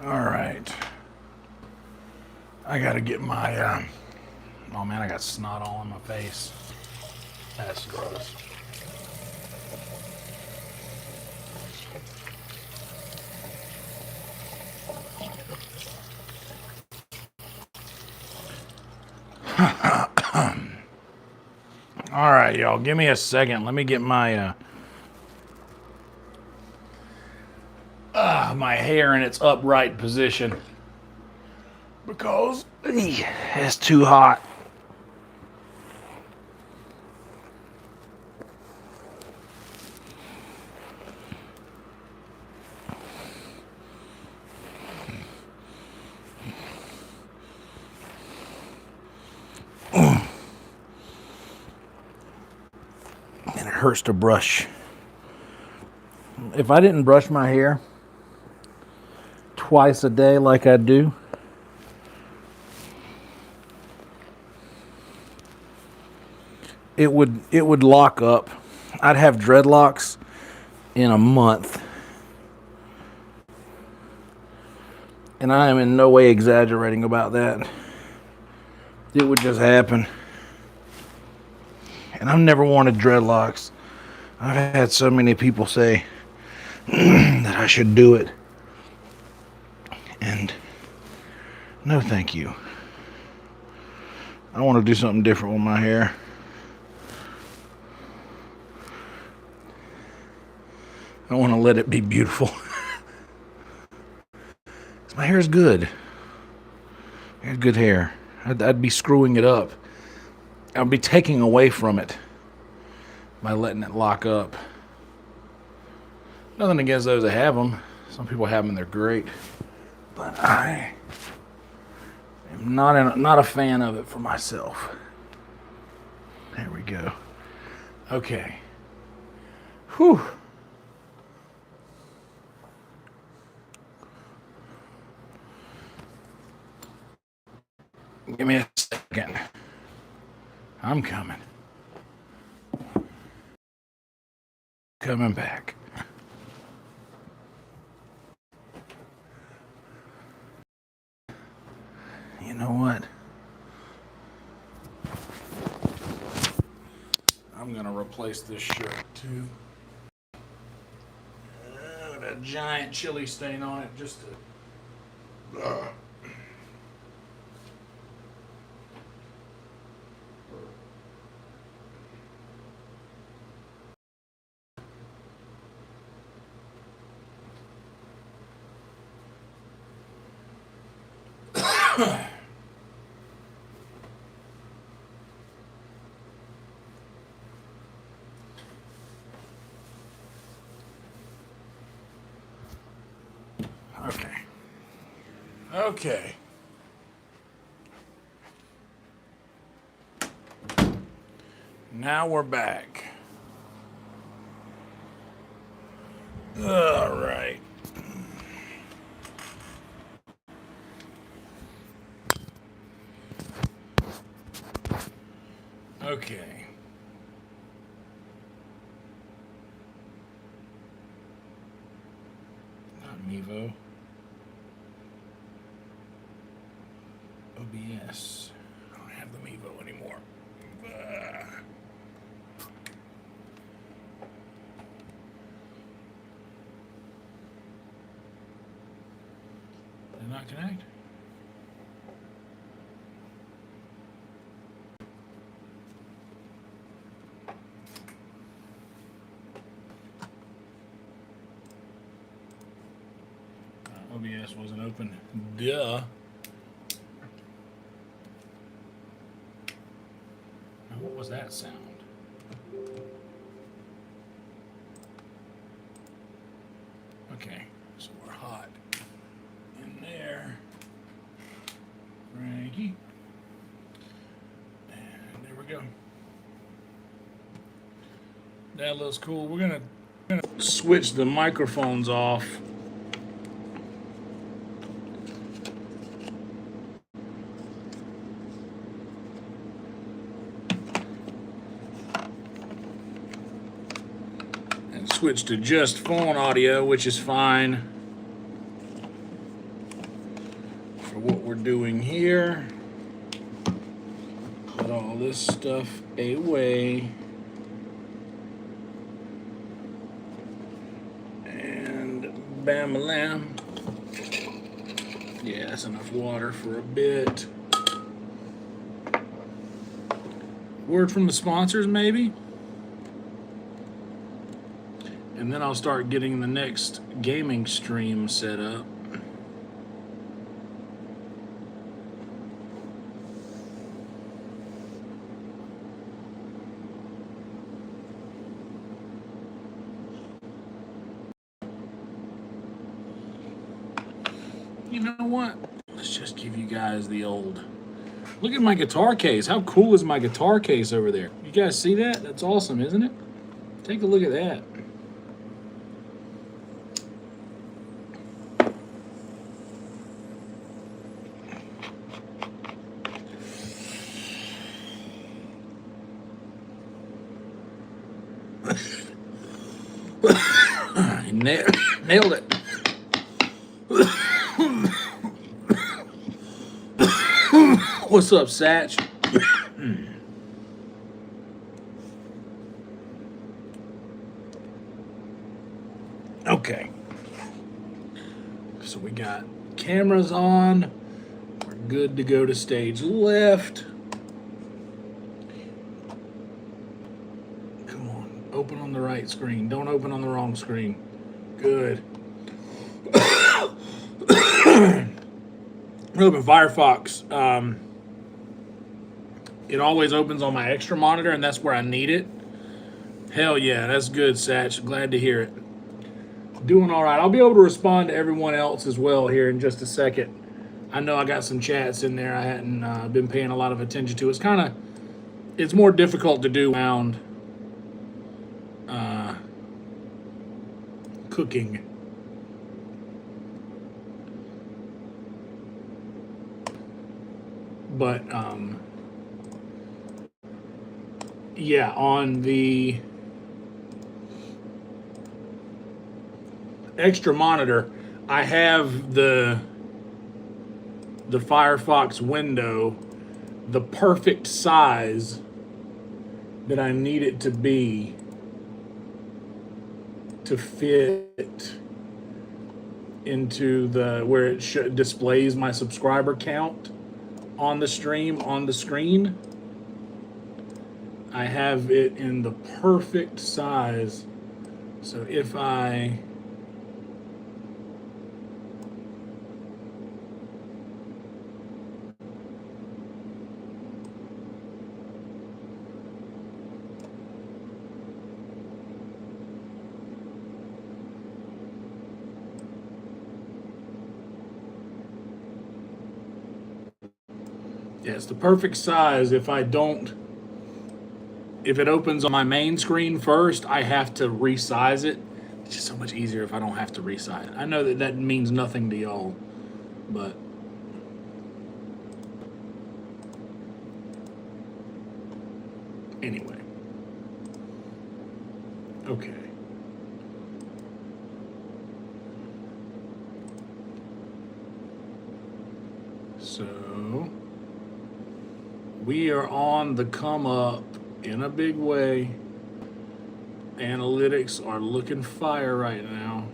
All right. I gotta get my, oh man, I got snot all on my face. That's gross. All right, y'all, give me a second. Let me get my, my hair in its upright position because it's too hot. And it hurts to brush. If I didn't brush my hair twice a day like I do, it would lock up. I'd have dreadlocks in a month. And I am in no way exaggerating about that. It would just happen. And I've never wanted dreadlocks. I've had so many people say that I should do it. And no, thank you. I want to do something different with my hair. I want to let it be beautiful. My hair is good. I had good hair. I'd be screwing it up. I'd be taking away from it by letting it lock up. Nothing against those that have them. Some people have them and they're great. But I am not a fan of it for myself. There we go. Okay. Whew. Give me a second. I'm coming. Coming back. You know what? I'm gonna replace this shirt too. With a giant chili stain on it just to... Okay. Now we're back. All right. Okay. Not Mevo. OBS. I don't have the Mevo anymore. Did it not connect? OBS wasn't open. Duh. What was that sound? Okay, so we're hot in there. Frankie. And there we go. That looks cool. We're gonna switch the microphones off. Switch to just phone audio, which is fine for what we're doing here. Put all this stuff away. And bam-a-lam. Yeah, that's enough water for a bit. Word from the sponsors, maybe? And then I'll start getting the next gaming stream set up. You know what? Let's just give you guys the old... Look at my guitar case. How cool is my guitar case over there? You guys see that? That's awesome, isn't it? Take a look at that. Nailed it. What's up, Satch? camera's on. We're good to go to stage left. Come on, open on the right screen. Don't open on the wrong screen. Good. Open Firefox. It always opens on my extra monitor, and that's where I need it. Hell yeah, that's good, Satch. Glad to hear it. Doing all right. I'll be able to respond to everyone else as well here in just a second. I know I got some chats in there I hadn't been paying a lot of attention to. It's more difficult to do around cooking. But yeah, on the extra monitor, I have the Firefox window the perfect size that I need it to be to fit into where it displays my subscriber count on the stream on the screen. I have it in the perfect size. So if I it's the perfect size. If it opens on my main screen first, I have to resize it. It's just so much easier if I don't have to resize it. I know that means nothing to y'all, but anyway. Okay. So we are on the come up in a big way. Analytics are looking fire right now.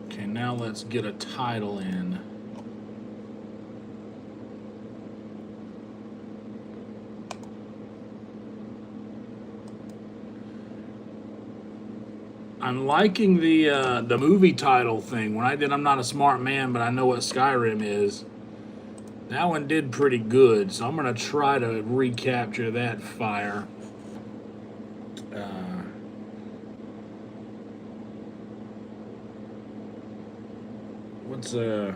Okay, now let's get a title in. I'm liking the movie title thing. When I did I'm Not a Smart Man, but I Know What Skyrim Is, that one did pretty good, so I'm going to try to recapture that fire. What's a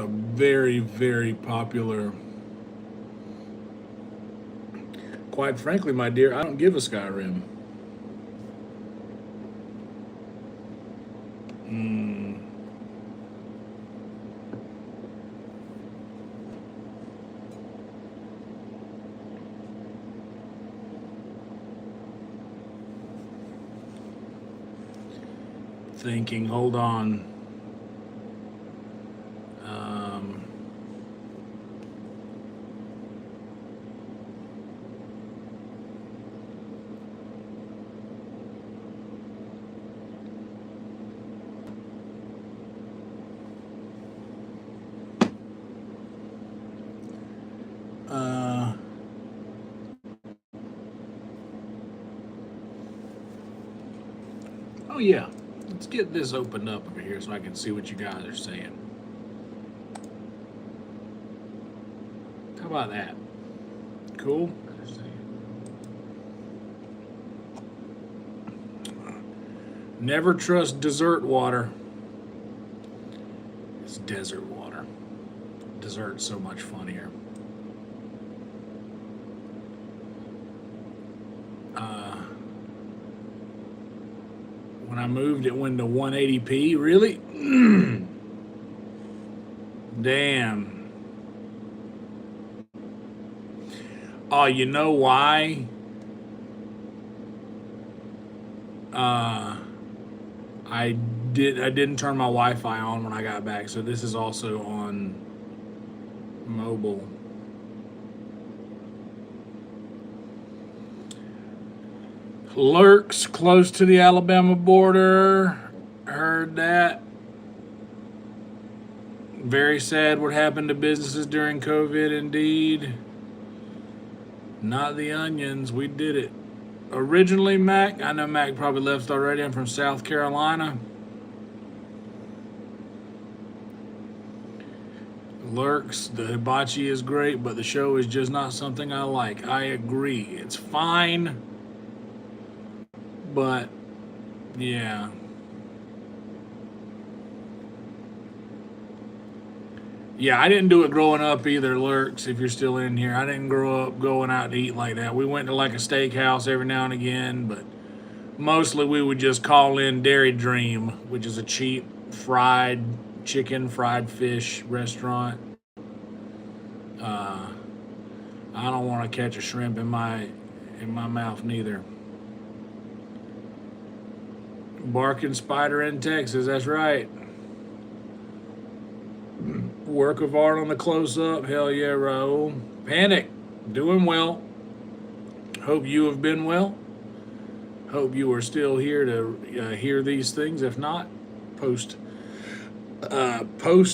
very, very popular. Quite frankly, my dear, I don't give a Skyrim. Thinking, hold on. Oh yeah, let's get this opened up over here so I can see what you guys are saying. How about that? Cool. Never trust dessert water. It's desert water. Dessert's so much funnier. When I moved, it went to 180p. Really? Damn. Oh, you know why? I didn't turn my Wi-Fi on when I got back, so this is also on mobile. Lurks close to the Alabama border. Heard that. Very sad what happened to businesses during COVID, indeed. Not the onions. We did it. Originally, Mac, I know Mac probably left already. I'm from South Carolina. Lurks, the hibachi is great, but the show is just not something I like. I agree. It's fine, but yeah. Yeah, I didn't do it growing up either, Lurks, if you're still in here. I didn't grow up going out to eat like that. We went to like a steakhouse every now and again, but mostly we would just call in Dairy Dream, which is a cheap fried chicken, fried fish restaurant. Uh, I don't want to catch a shrimp in my mouth neither. Barking spider in Texas, that's right. Work of art on the close up, hell yeah, Raul. Panic, doing well. Hope you have been well. Hope you are still here to hear these things. If not, post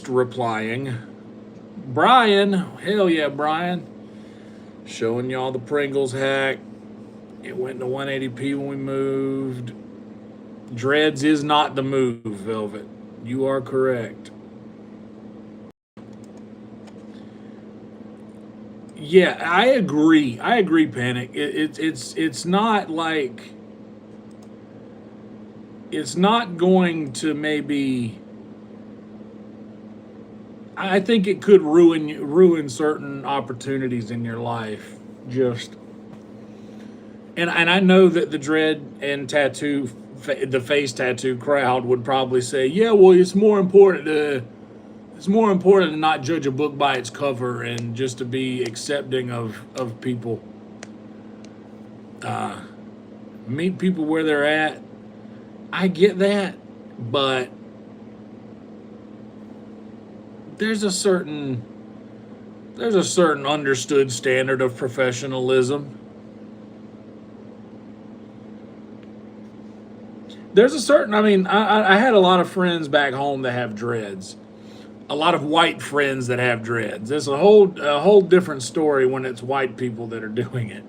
replying. Brian, hell yeah, Brian. Showing y'all the Pringles hack. It went to 180p when we moved. Dreads is not the move, Velvet. You are correct. Yeah, I agree. I agree, Panic. It's not like it's not going to maybe. I think it could ruin certain opportunities in your life. Just and I know that the dread and tattoo, the face tattoo crowd would probably say, yeah, well, it's more important to not judge a book by its cover and just to be accepting of people. Meet people where they're at. I get that, but there's a certain understood standard of professionalism. There's a certain, I mean, I had a lot of friends back home that have dreads. A lot of white friends that have dreads. There's a whole different story when it's white people that are doing it.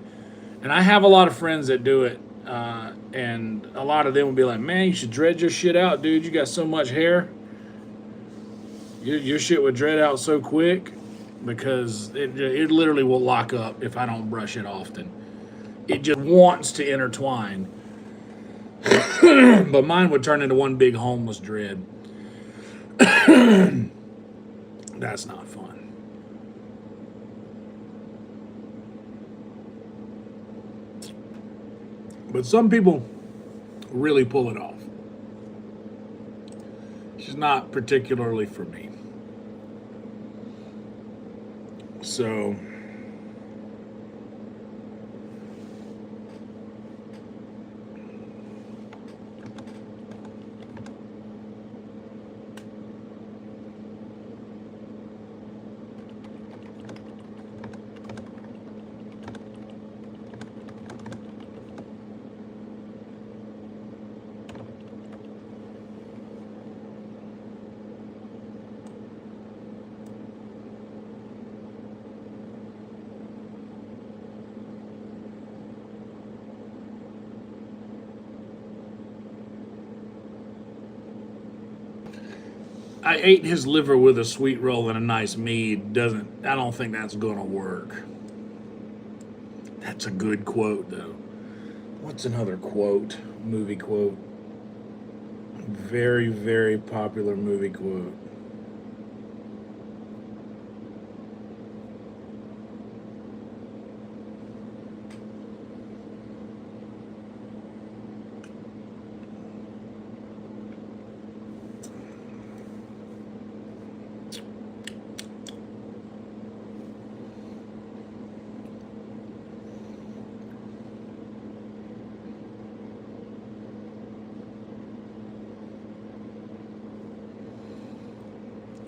And I have a lot of friends that do it, and a lot of them will be like, "Man, you should dread your shit out, dude. You got so much hair. Your shit would dread out so quick because it literally will lock up if I don't brush it often. It just wants to intertwine, but mine would turn into one big homeless dread. That's not fun. But some people really pull it off. It's just not particularly for me. So I ate his liver with a sweet roll and a nice mead. I don't think that's gonna work. That's a good quote though. What's another quote? Movie quote. Very, very popular movie quote.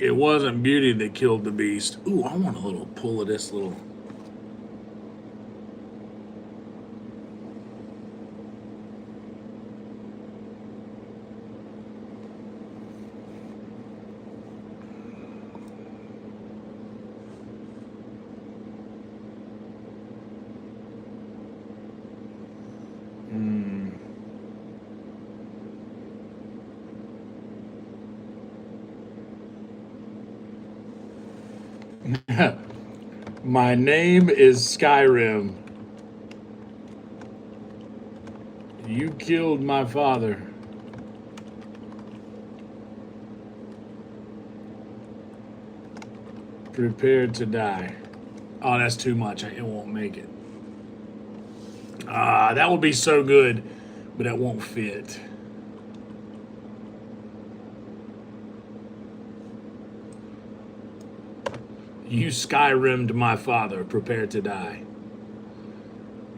It wasn't Beauty that killed the beast. Ooh, I want a little pull of this little. My name is Skyrim. You killed my father. Prepare to die. Oh, that's too much. It won't make it. That would be so good, but it won't fit. You Skyrimmed my father. Prepare to die.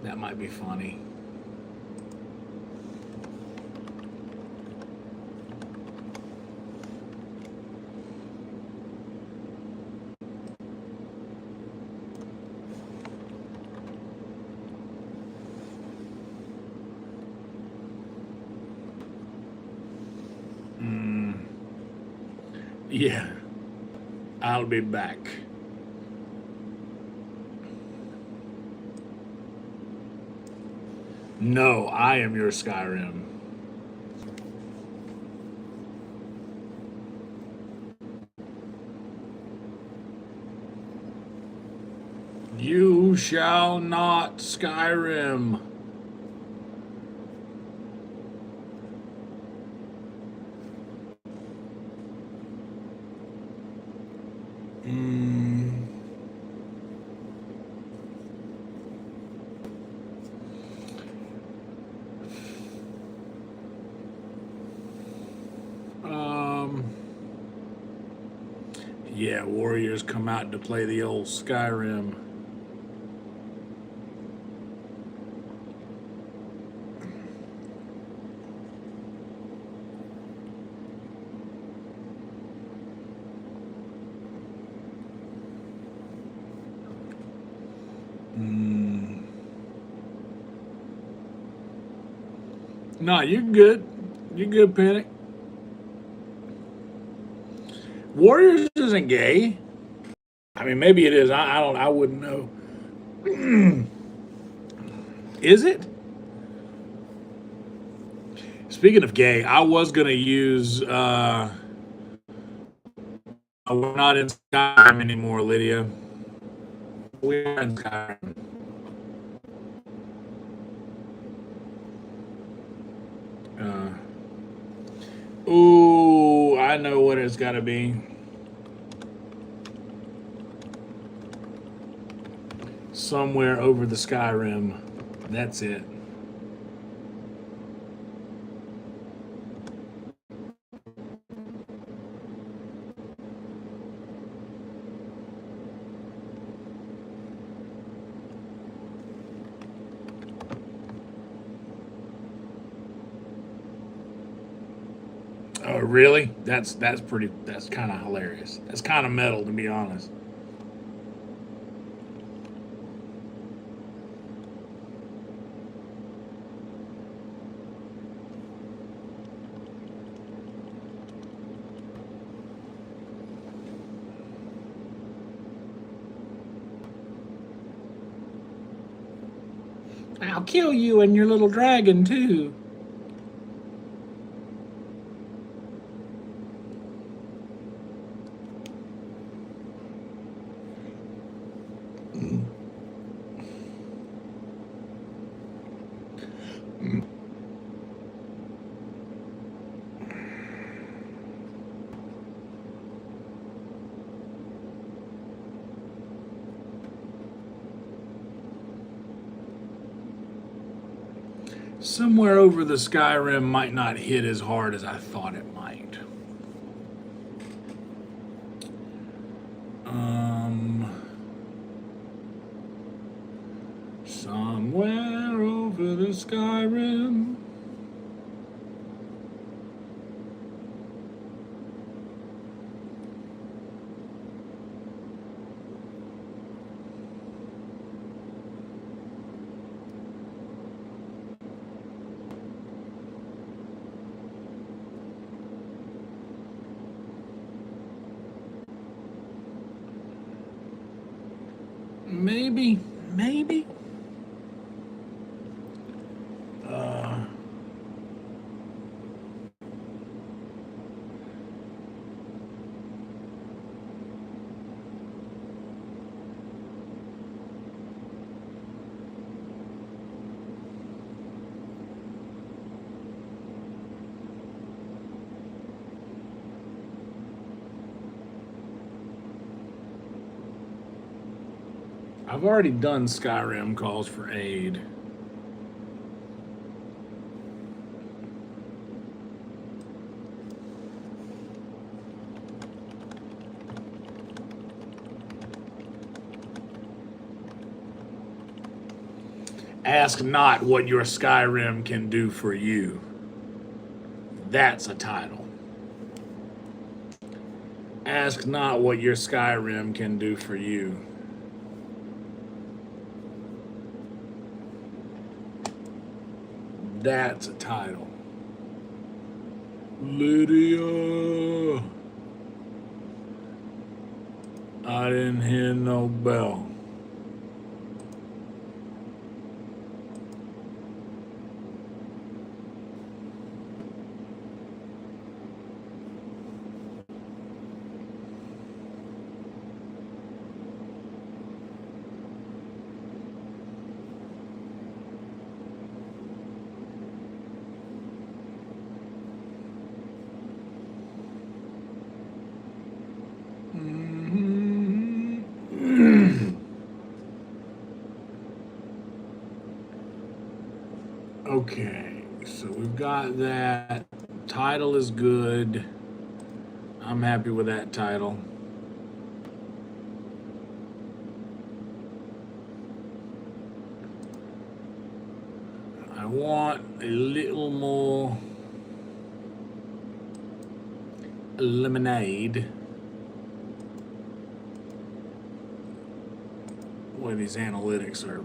That might be funny. Yeah. I'll be back. No, I am your Skyrim. You shall not Skyrim. Yeah, warriors come out to play the old Skyrim. No, you're good. You're good, Panic. Warriors isn't gay. I mean, maybe it is. I don't. I wouldn't know. Is it? Speaking of gay, I was gonna use. We're not in Skyrim anymore, Lydia. We're in Skyrim. Ooh, I know what it's got to be. Somewhere over the Skyrim. That's it. Oh, really? That's pretty. That's kind of hilarious. That's kind of metal, to be honest. I'll kill you and your little dragon too. Somewhere over the Skyrim might not hit as hard as I thought it might. Somewhere over the Skyrim. Maybe. I've already done Skyrim calls for aid. Ask not what your Skyrim can do for you. That's a title. Ask not what your Skyrim can do for you. That's a title. Lydia. I didn't hear no bell. Okay, so we've got that. Title is good. I'm happy with that title. I want a little more lemonade. Boy, these analytics are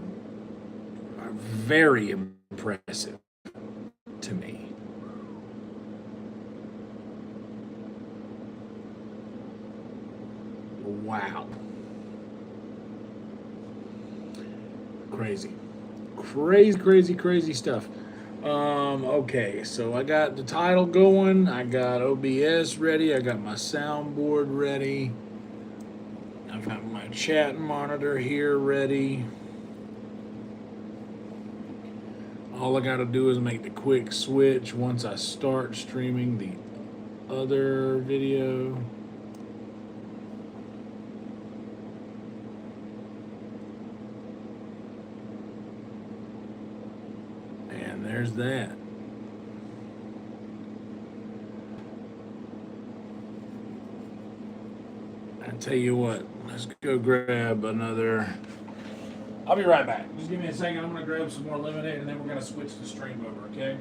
very impressive to me. Wow. Crazy. Crazy stuff. Okay, so I got the title going, I got OBS ready, I got my soundboard ready, I've got my chat monitor here ready. All I gotta do is make the quick switch once I start streaming the other video. And there's that. I tell you what, let's go grab another. I'll be right back. Just give me a second. I'm gonna grab some more lemonade and then we're gonna switch the stream over, okay?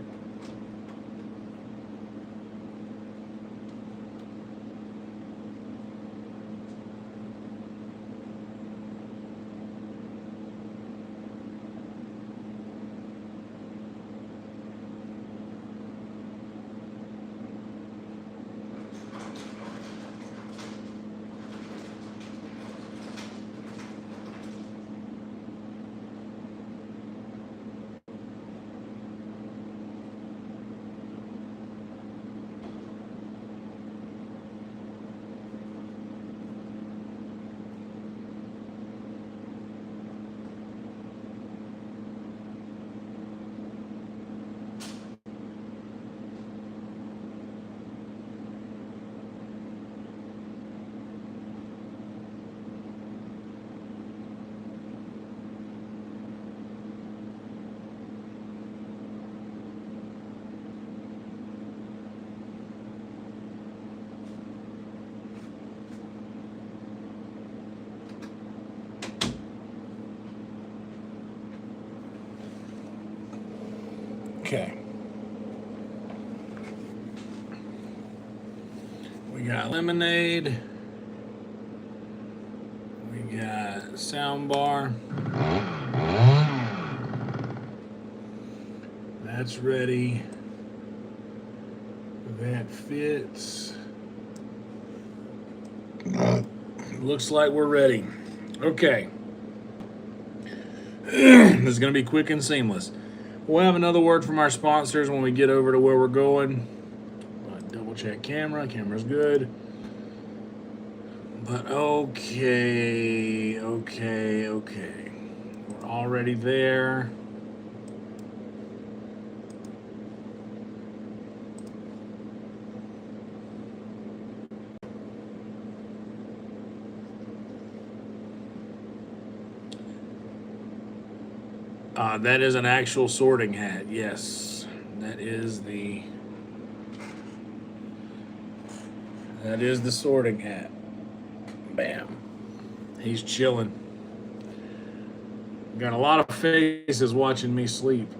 Okay. We got lemonade. We got sound bar. That's ready. That fits. Looks like we're ready. Okay. This is going to be quick and seamless. We'll have another word from our sponsors when we get over to where we're going. Double check camera. Camera's good. But okay. We're already there. That is an actual sorting hat. Yes, that is the sorting hat. Bam. He's chilling. Got a lot of faces watching me sleep.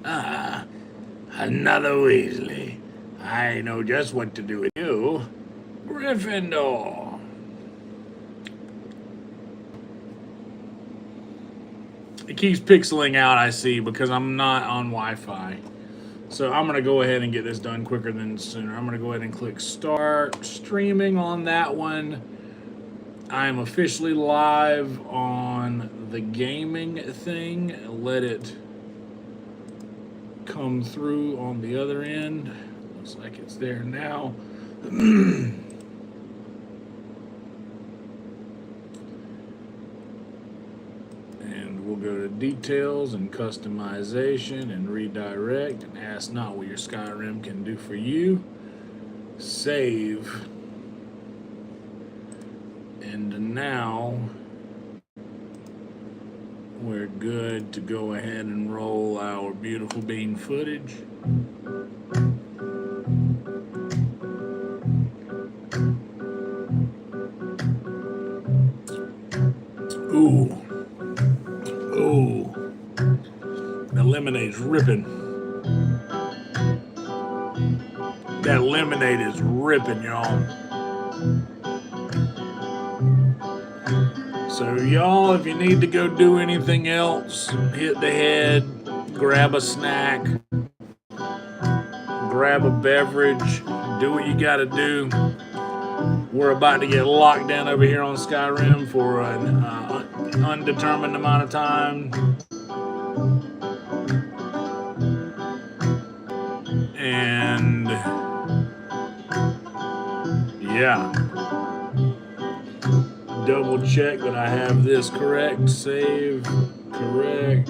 Another Weasley. I know just what to do with you. Gryffindor. It keeps pixeling out, I see, because I'm not on Wi-Fi. So I'm going to go ahead and get this done quicker than sooner. I'm going to go ahead and click start streaming on that one. I'm officially live on the gaming thing. Let it come through on the other end. Looks like it's there now. We'll go to details and customization and redirect and ask not what your Skyrim can do for you. Save. And now we're good to go ahead and roll our beautiful bean footage. Ooh. Oh, the lemonade's ripping. That lemonade is ripping, y'all. So, y'all, if you need to go do anything else, hit the head, grab a snack, grab a beverage, do what you got to do. We're about to get locked down over here on Skyrim for an undetermined amount of time. And yeah, double check that I have this correct. Save, correct.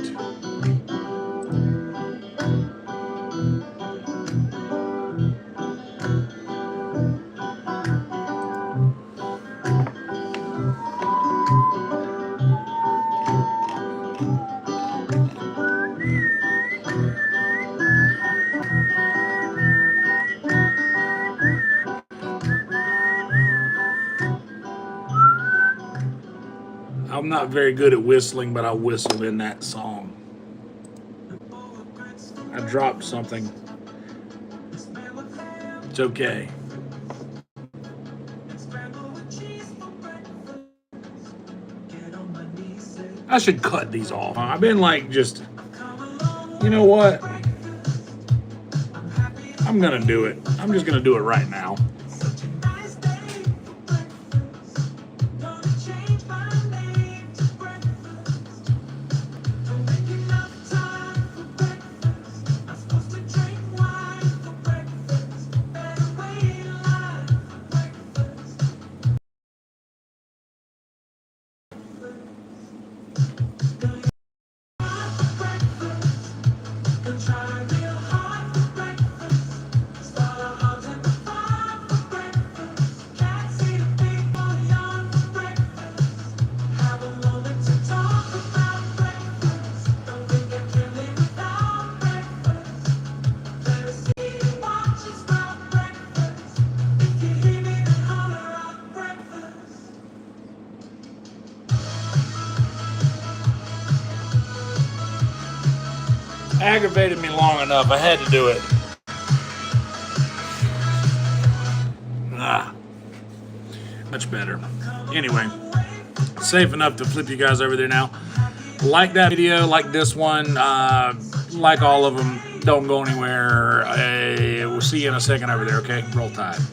I'm not very good at whistling, but I whistled in that song. I dropped something. It's okay. I should cut these off. I've been like just, you know what? I'm gonna do it. I'm just gonna do it right now. Aggravated me long enough. I had to do it. Much better. Anyway, safe enough to flip you guys over there now. Like that video, like this one, like all of them. Don't go anywhere. We'll see you in a second over there, okay? Roll Tide.